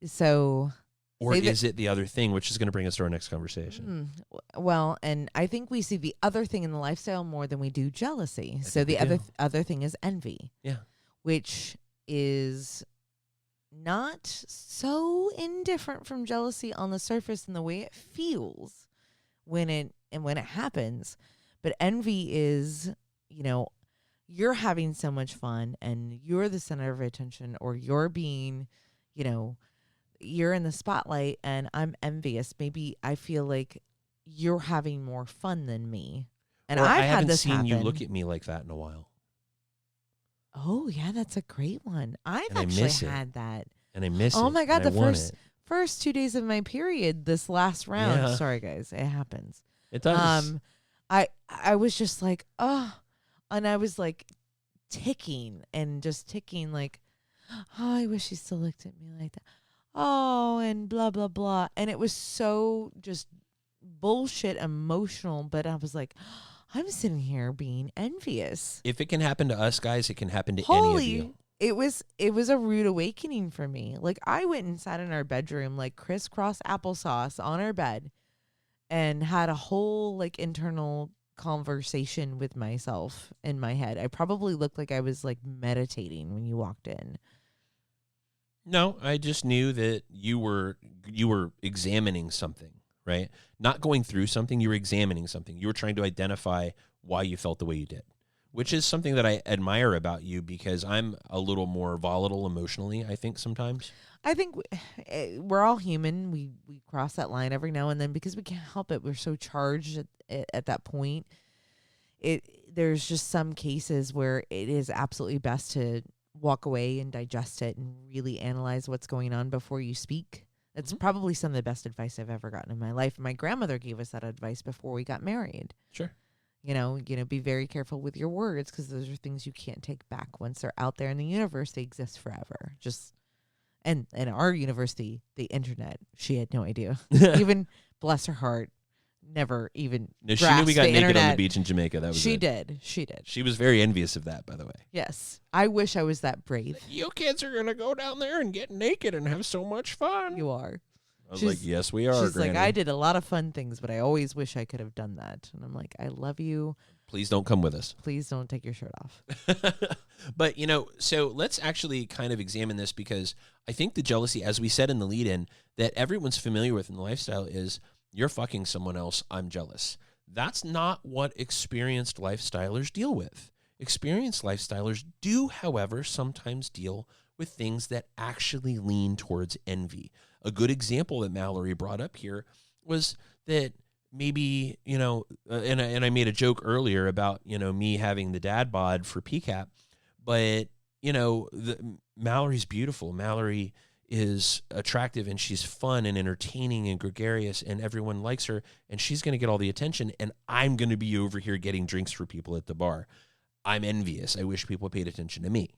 So, Or is it the other thing, which is going to bring us to our next conversation? Well, and I think we see the other thing in the lifestyle more than we do jealousy. So the other thing is envy. Yeah. Which is not so indifferent from jealousy on the surface in the way it feels when it happens. But envy is, you're having so much fun and you're the center of attention, or you're being, you're in the spotlight and I'm envious. Maybe I feel like you're having more fun than me. And or I've I had haven't this seen happen. you look at me like that in a while. Oh, yeah, that's a great one. I've And I actually miss it. had that. And I miss it. Oh my God, and I the want first it. first 2 days of my period this last round. Yeah. Sorry guys, it happens. It does. I was just like, oh, and I was like ticking like, oh, I wish he still looked at me like that. Oh, and blah, blah, blah. And it was so just bullshit emotional. But I was like, I'm sitting here being envious. If it can happen to us guys, it can happen to any of you. It was a rude awakening for me. Like, I went and sat in our bedroom like crisscross applesauce on our bed and had a whole like internal conversation with myself in my head. I probably looked like I was like meditating when you walked in. No, I just knew that you were examining something, right? Not going through something, you were examining something. You were trying to identify why you felt the way you did, which is something that I admire about you because I'm a little more volatile emotionally, I think, sometimes. I think we're all human. We cross that line every now and then because we can't help it. We're so charged at that point. There's just some cases where it is absolutely best to walk away and digest it and really analyze what's going on before you speak. That's probably some of the best advice I've ever gotten in my life. My grandmother gave us that advice before we got married. Sure. Be very careful with your words because those are things you can't take back once they're out there in the universe. They exist forever. And in our university, the internet, she had no idea. Even, bless her heart, never even No, she knew we got the naked internet. on the beach in Jamaica. That was She it. did. She did. She was very envious of that, by the way. Yes. I wish I was that brave. You kids are going to go down there and get naked and have so much fun. You are. I was like, yes, we are, She's Granny. like, I did a lot of fun things, but I always wish I could have done that. And I'm like, I love you. Please don't come with us. Please don't take your shirt off. But, so let's actually kind of examine this because I think the jealousy, as we said in the lead-in, that everyone's familiar with in the lifestyle is you're fucking someone else, I'm jealous. That's not what experienced lifestylers deal with. Experienced lifestylers do, however, sometimes deal with things that actually lean towards envy. A good example that Mallory brought up here was that maybe, and I made a joke earlier about, me having the dad bod for PCAP, but, Mallory's beautiful. Mallory is attractive and she's fun and entertaining and gregarious and everyone likes her and she's going to get all the attention and I'm going to be over here getting drinks for people at the bar. I'm envious. I wish people paid attention to me.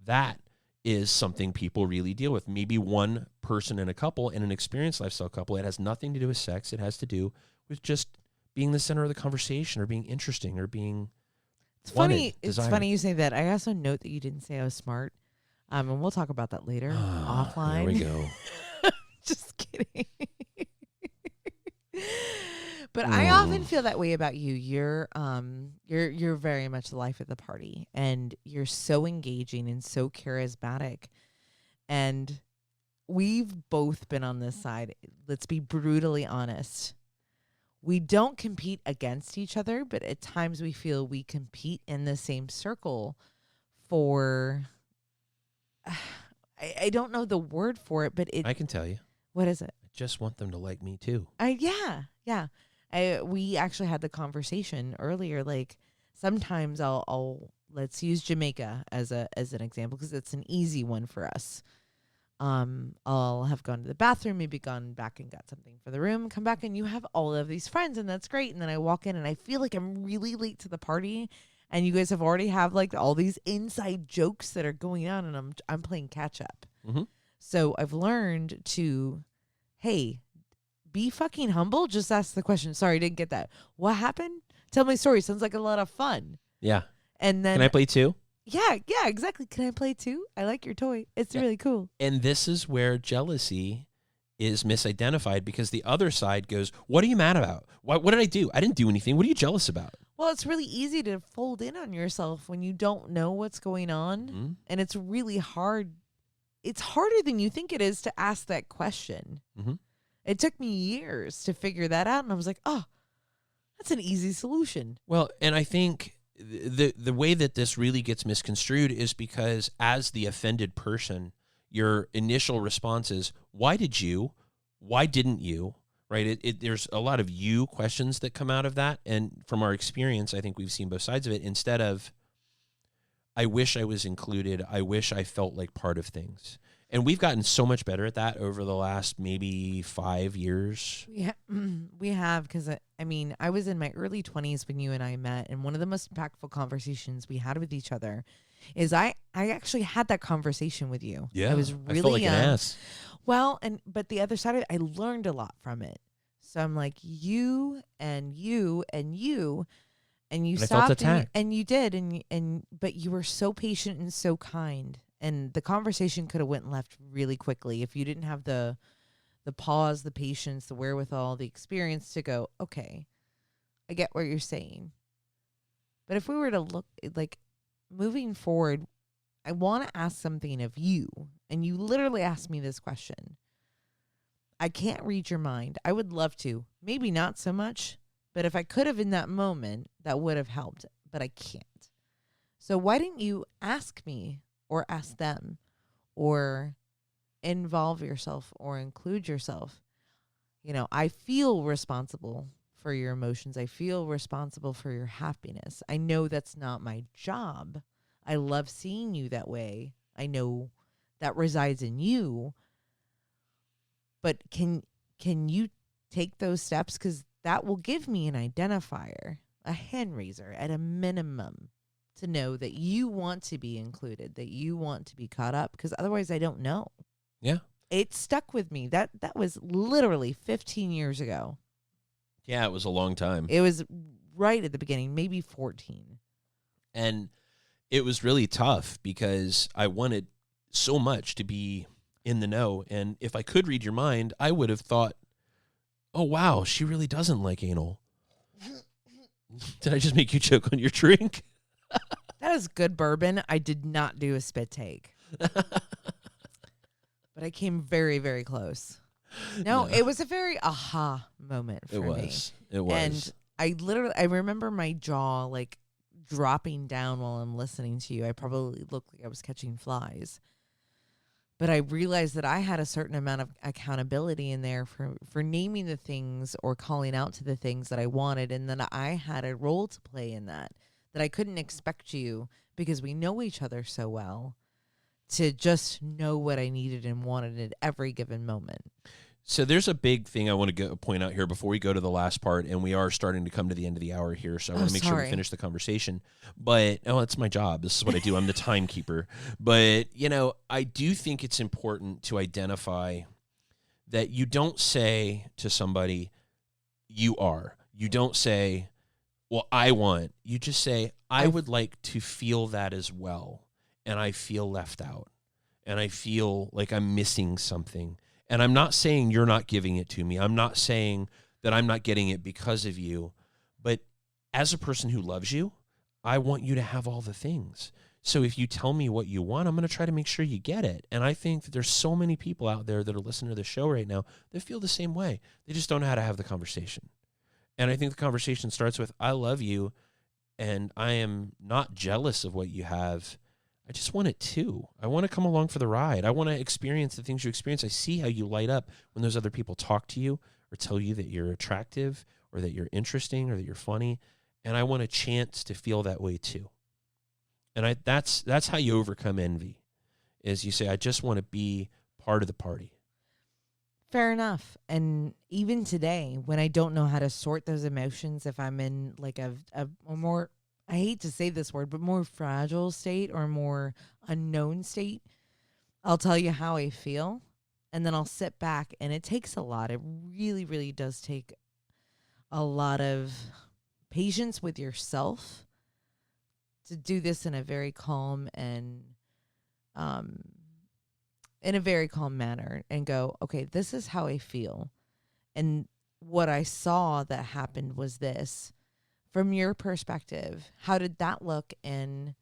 That is something people really deal with. Maybe one person in a couple, in an experienced lifestyle couple, it has nothing to do with sex. It has to do with just being the center of the conversation or being interesting or being wanted, It's desired. funny you say that. I also note that you didn't say I was smart. And we'll talk about that later offline. There we go. Just kidding. But I often feel that way about you. You're very much the life of the party, and you're so engaging and so charismatic. And we've both been on this side. Let's be brutally honest. We don't compete against each other, but at times we feel we compete in the same circle for I don't know the word for it, but I can tell you. what is it? I just want them to like me too. Yeah. We actually had the conversation earlier. Like sometimes I'll let's use Jamaica as an example because it's an easy one for us. I'll have gone to the bathroom, maybe gone back and got something for the room, come back and you have all of these friends and that's great. And then I walk in and I feel like I'm really late to the party and you guys have already have like all these inside jokes that are going on and I'm playing catch up. Mm-hmm. So I've learned to, hey, be fucking humble. Just ask the question. Sorry, I didn't get that. What happened? Tell me a story. Sounds like a lot of fun. Yeah. And then Can I play too? Yeah, exactly. Can I play too? I like your toy. It's really cool. And this is where jealousy is misidentified because the other side goes, what are you mad about? What did I do? I didn't do anything. What are you jealous about? Well, it's really easy to fold in on yourself when you don't know what's going on. Mm-hmm. And it's really hard. It's harder than you think it is to ask that question. Mm-hmm. It took me years to figure that out. And I was like, oh, that's an easy solution. Well, and I think the way that this really gets misconstrued is because as the offended person, your initial response is, why did you? Why didn't you? Right? There's a lot of you questions that come out of that. And from our experience, I think we've seen both sides of it. Instead of, I wish I was included. I wish I felt like part of things. And we've gotten so much better at that over the last maybe 5 years. Yeah, we have, because I mean, I was in my early 20s when you and I met, and one of the most impactful conversations we had with each other is I actually had that conversation with you. Yeah, I was really I felt like young. an ass. Well, but the other side of it, I learned a lot from it. So I'm like, you and you and you, and you And I felt stopped attacked. and you did, but you were so patient and so kind. And the conversation could have went left really quickly if you didn't have the pause, the patience, the wherewithal, the experience to go, okay, I get what you're saying. But if we were to look, like, moving forward, I want to ask something of you. And you literally asked me this question. I can't read your mind. I would love to. Maybe not so much. But if I could have in that moment, that would have helped. But I can't. So why didn't you ask me? Or ask them, or involve yourself, or include yourself. You know, I feel responsible for your emotions. I feel responsible for your happiness. I know that's not my job. I love seeing you that way. I know that resides in you. But can you take those steps? Because that will give me an identifier, a hand raiser at a minimum, to know that you want to be included, that you want to be caught up, because otherwise I don't know. Yeah. It stuck with me. That was literally 15 years ago. Yeah, it was a long time. It was right at the beginning, maybe 14. And it was really tough because I wanted so much to be in the know. And if I could read your mind, I would have thought, oh, wow, she really doesn't like anal. Did I just make you choke on your drink? That is good bourbon. I did not do a spit take. But I came very, very close. No, it was a very aha moment for me. It was. And I remember my jaw like dropping down while I'm listening to you. I probably looked like I was catching flies. But I realized that I had a certain amount of accountability in there for naming the things or calling out to the things that I wanted. And then I had a role to play in that I couldn't expect you, because we know each other so well, to just know what I needed and wanted at every given moment. So there's a big thing I want to point out here before we go to the last part, and we are starting to come to the end of the hour here, so I want to make sure we finish the conversation. But, it's my job. This is what I do. I'm the timekeeper. But, I do think it's important to identify that you don't say to somebody, you are. You don't say, well, I want. You just say, I would like to feel that as well, and I feel left out, and I feel like I'm missing something. And I'm not saying you're not giving it to me. I'm not saying that I'm not getting it because of you. But as a person who loves you, I want you to have all the things. So if you tell me what you want, I'm going to try to make sure you get it. And I think that there's so many people out there that are listening to the show right now that feel the same way. They just don't know how to have the conversation. And I think the conversation starts with, I love you, and I am not jealous of what you have. I just want it too. I want to come along for the ride. I want to experience the things you experience. I see how you light up when those other people talk to you or tell you that you're attractive or that you're interesting or that you're funny. And I want a chance to feel that way too. And that's how you overcome envy, is you say, I just want to be part of the party. Fair enough. And even today, when I don't know how to sort those emotions, if I'm in like a more, I hate to say this word, but more fragile state or more unknown state, I'll tell you how I feel. And then I'll sit back, and it takes a lot. It really, really does take a lot of patience with yourself to do this in a very calm and in a very calm manner and go, okay, this is how I feel. And what I saw that happened was this. From your perspective, how did that look, and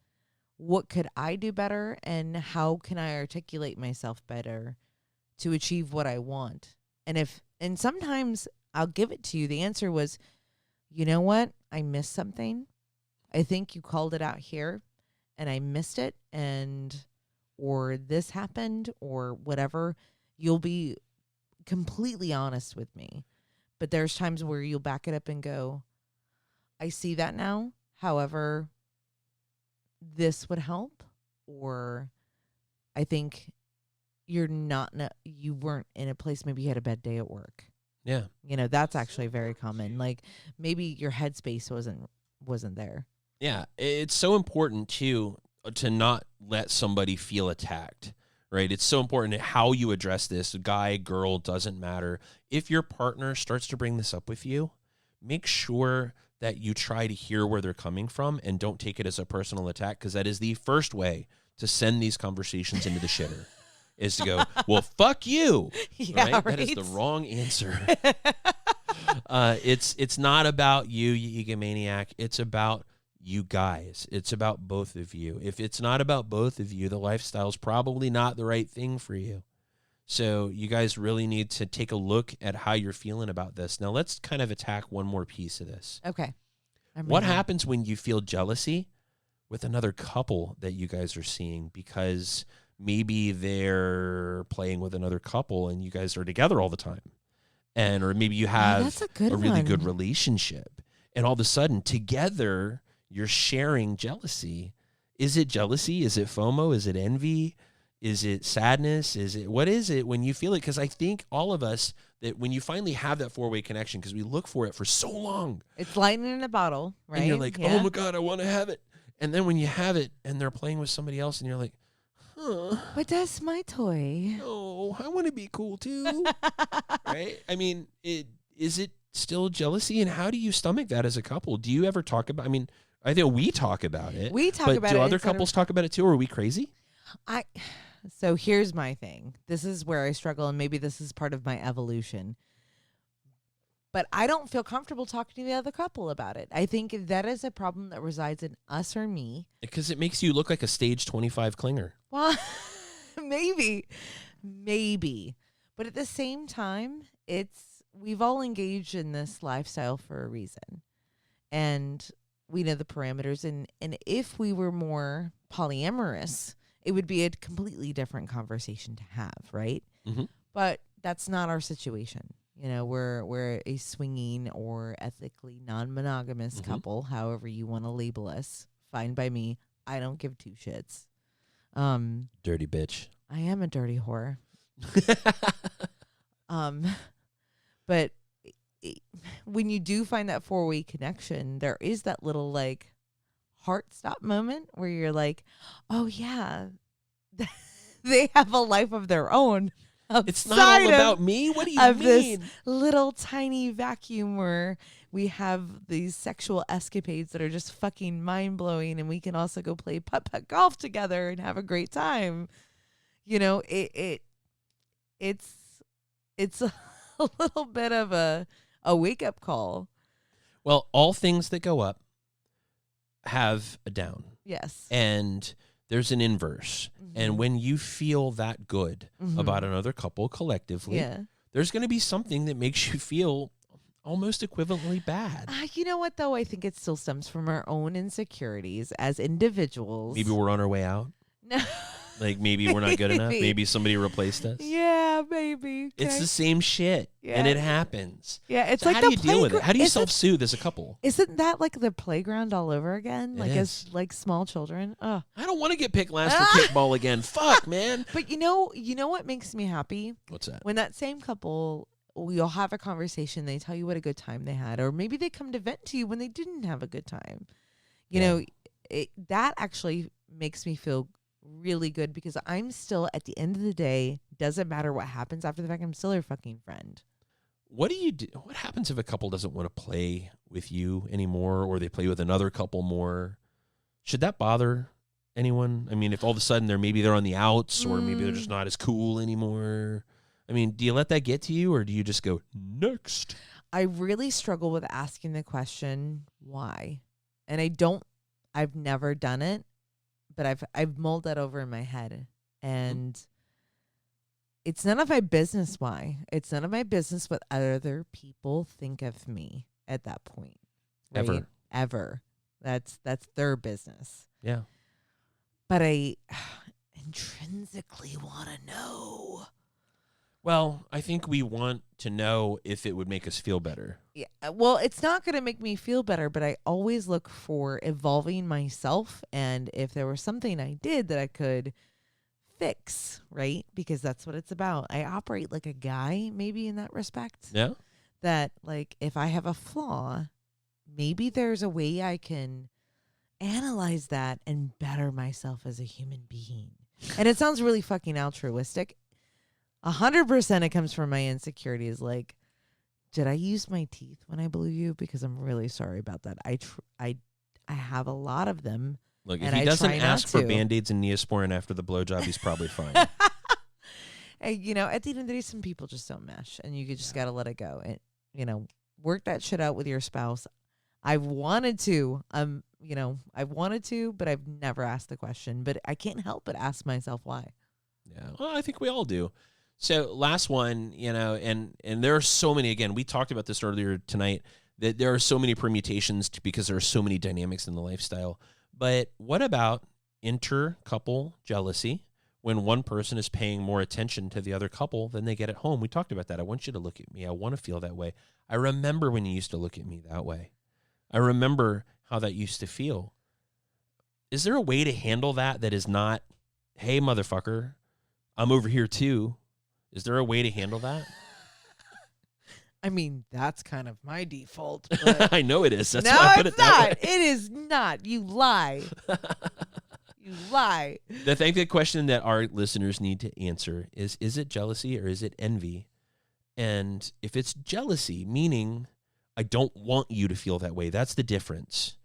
what could I do better, and how can I articulate myself better to achieve what I want? And sometimes I'll give it to you. The answer was, you know what? I missed something. I think you called it out here and I missed it, or this happened or whatever. You'll be completely honest with me. But there's times where you'll back it up and go, I see that now. However, this would help, or I think you weren't in a place, maybe you had a bad day at work. Yeah. That's actually very common. Like maybe your headspace wasn't there. Yeah. It's so important too to not let somebody feel attacked, right? It's so important how you address this. Guy, girl, doesn't matter. If your partner starts to bring this up with you, make sure that you try to hear where they're coming from and don't take it as a personal attack, because that is the first way to send these conversations into the shitter, is to go, well, fuck you. Yeah, right? That is the wrong answer. It's not about you egomaniac. It's about you guys. It's about both of you. If it's not about both of you, the lifestyle's probably not the right thing for you. So you guys really need to take a look at how you're feeling about this. Now let's kind of attack one more piece of this. Okay. What happens when you feel jealousy with another couple that you guys are seeing, because maybe they're playing with another couple and you guys are together all the time? Or maybe you have a really good relationship, and all of a sudden together you're sharing jealousy. Is it jealousy? Is it FOMO? Is it envy? Is it sadness? What is it when you feel it? Because I think all of us, that when you finally have that four-way connection, because we look for it for so long. It's lightning in a bottle, right? And you're like, oh my God, I want to have it. And then when you have it and they're playing with somebody else and you're like, huh. But that's my toy. No, I want to be cool too. Right? I mean, is it still jealousy? And how do you stomach that as a couple? Do you ever talk about, I think we talk about it. We talk about it. Do other couples talk about it too? Or are we crazy? So here's my thing. This is where I struggle, and maybe this is part of my evolution. But I don't feel comfortable talking to the other couple about it. I think that is a problem that resides in us or me. Because it makes you look like a stage 25 clinger. Well, maybe. But at the same time, we've all engaged in this lifestyle for a reason. And we know the parameters. And if we were more polyamorous, it would be a completely different conversation to have, right? Mm-hmm. But that's not our situation. We're a swinging or ethically non-monogamous couple, however you want to label us. Fine by me. I don't give two shits. Dirty bitch. I am a dirty whore. But when you do find that four-way connection, there is that little heart stop moment where you're like, oh yeah, they have a life of their own. It's not all about me. What do you mean? This little tiny vacuum where we have these sexual escapades that are just fucking mind blowing, and we can also go play putt-putt golf together and have a great time. It's a little bit of a wake up call. Well, all things that go up have a down. Yes. And there's an inverse. Mm-hmm. And when you feel that good about another couple collectively, there's going to be something that makes you feel almost equivalently bad. You know what, though? I think it still stems from our own insecurities as individuals. Maybe we're on our way out. No. Like maybe we're not good enough. Maybe. Maybe somebody replaced us. Yeah, maybe. Okay. It's the same shit, and it happens. Yeah, it's So like how the do you deal with it? How do you isn't- self-soothe as a couple? Isn't that like the playground all over again? It Like is. as like small children. Oh. I don't want to get picked last for kickball again. Fuck, man. But you know what makes me happy? What's that? When that same couple, you'll have a conversation, they tell you what a good time they had, or maybe they come to vent to you when they didn't have a good time. You know, that actually makes me feel really good because I'm still, at the end of the day, doesn't matter what happens after the fact, I'm still your fucking friend. What do you do? What happens if a couple doesn't want to play with you anymore, or they play with another couple more? Should that bother anyone? I mean, if all of a sudden they're on the outs, or maybe they're just not as cool anymore. I mean, do you let that get to you, or do you just go next? I really struggle with asking the question, why? And I've never done it, but I've mulled that over in my head. And it's none of my business why. It's none of my business what other people think of me at that point. Right? Ever. That's their business. Yeah. But I intrinsically want to know. Well, I think we want to know if it would make us feel better. Yeah. Well, it's not going to make me feel better, but I always look for evolving myself. And if there was something I did that I could fix, right? Because that's what it's about. I operate like a guy, maybe in that respect. Yeah. That like if I have a flaw, maybe there's a way I can analyze that and better myself as a human being. And it sounds really fucking altruistic. 100% it comes from my insecurities. Like, did I use my teeth when I blew you? Because I'm really sorry about that. I have a lot of them. Look, if and he I doesn't try not ask for to. Band-Aids and Neosporin after the blowjob, he's probably fine. And, at the end of the day, some people just don't mesh, and you just got to let it go. And, work that shit out with your spouse. I've wanted to, but I've never asked the question. But I can't help but ask myself why. Yeah, well, I think we all do. So last one, and there are so many, again, we talked about this earlier tonight, that there are so many permutations because there are so many dynamics in the lifestyle. But what about inter-couple jealousy when one person is paying more attention to the other couple than they get at home? We talked about that. I want you to look at me. I want to feel that way. I remember when you used to look at me that way. I remember how that used to feel. Is there a way to handle that is not, hey, motherfucker, I'm over here too? Is there a way to handle that? I mean, that's kind of my default. But I know it is. That's no, why I put it's it that not. way. It is not. You lie. You lie. The question that our listeners need to answer is it jealousy or is it envy? And if it's jealousy, meaning I don't want you to feel that way, that's the difference.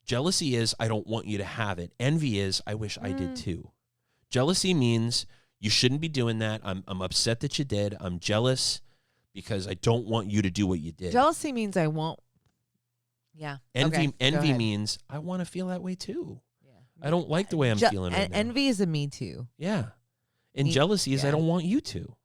Jealousy is I don't want you to have it. Envy is I wish I did too. Jealousy means you shouldn't be doing that. I'm upset that you did. I'm jealous because I don't want you to do what you did. Jealousy means I won't. Yeah. Envy means I want to feel that way too. Yeah. I don't like the way I'm feeling right now. Envy is a me too. Yeah. And jealousy is I don't want you to.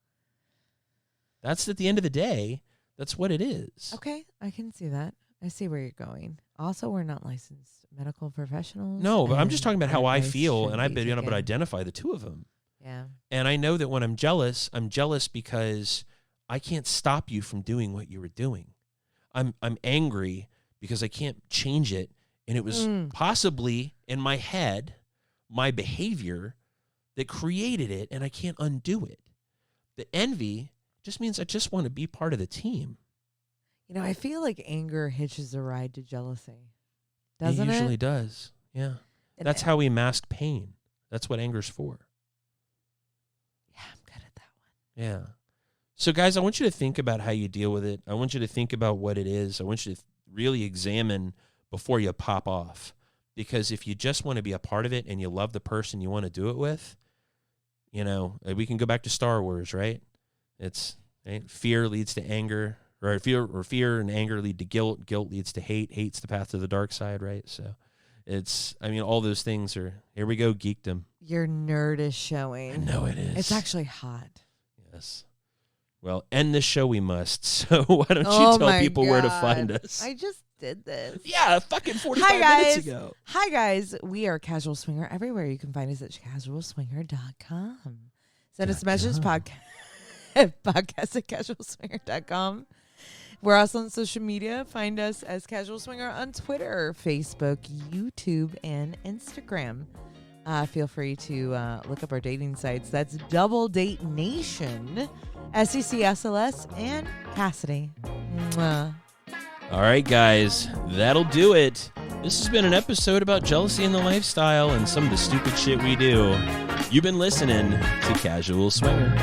That's at the end of the day, that's what it is. Okay, I can see that. I see where you're going. Also, we're not licensed medical professionals. No, but I'm just talking about how I feel, should and I've be been able to taken. identify the two of them. Yeah. And I know that when I'm jealous because I can't stop you from doing what you were doing. I'm angry because I can't change it, and it was possibly in my head, my behavior that created it, and I can't undo it. The envy just means I just want to be part of the team. I feel like anger hitches a ride to jealousy. Doesn't it? Usually does. Yeah. And That's how we mask pain. That's what anger's for. Yeah, I'm good at that one. Yeah. So, guys, I want you to think about how you deal with it. I want you to think about what it is. I want you to really examine before you pop off. Because if you just want to be a part of it and you love the person you want to do it with, we can go back to Star Wars, right? It's right? Fear leads to anger, right? Fear and anger lead to guilt. Guilt leads to hate. Hate's the path to the dark side, right? So all those things are, here we go, geekdom. Your nerd is showing. I know it is. It's actually hot. Yes. Well, end this show we must. So why don't you tell people where to find us? I just did this. Yeah, fucking 45 Hi, guys. minutes ago. Hi, guys. We are Casual Swinger everywhere. You can find us at casualswinger.com. Send us a message, podcast@casualswinger.com. We're also on social media. Find us as Casual Swinger on Twitter, Facebook, YouTube, and Instagram. Feel free to look up our dating sites. That's Double Date Nation, SECSLS, and Cassidy. Mwah. All right, guys, that'll do it. This has been an episode about jealousy in the lifestyle and some of the stupid shit we do. You've been listening to Casual Swinger.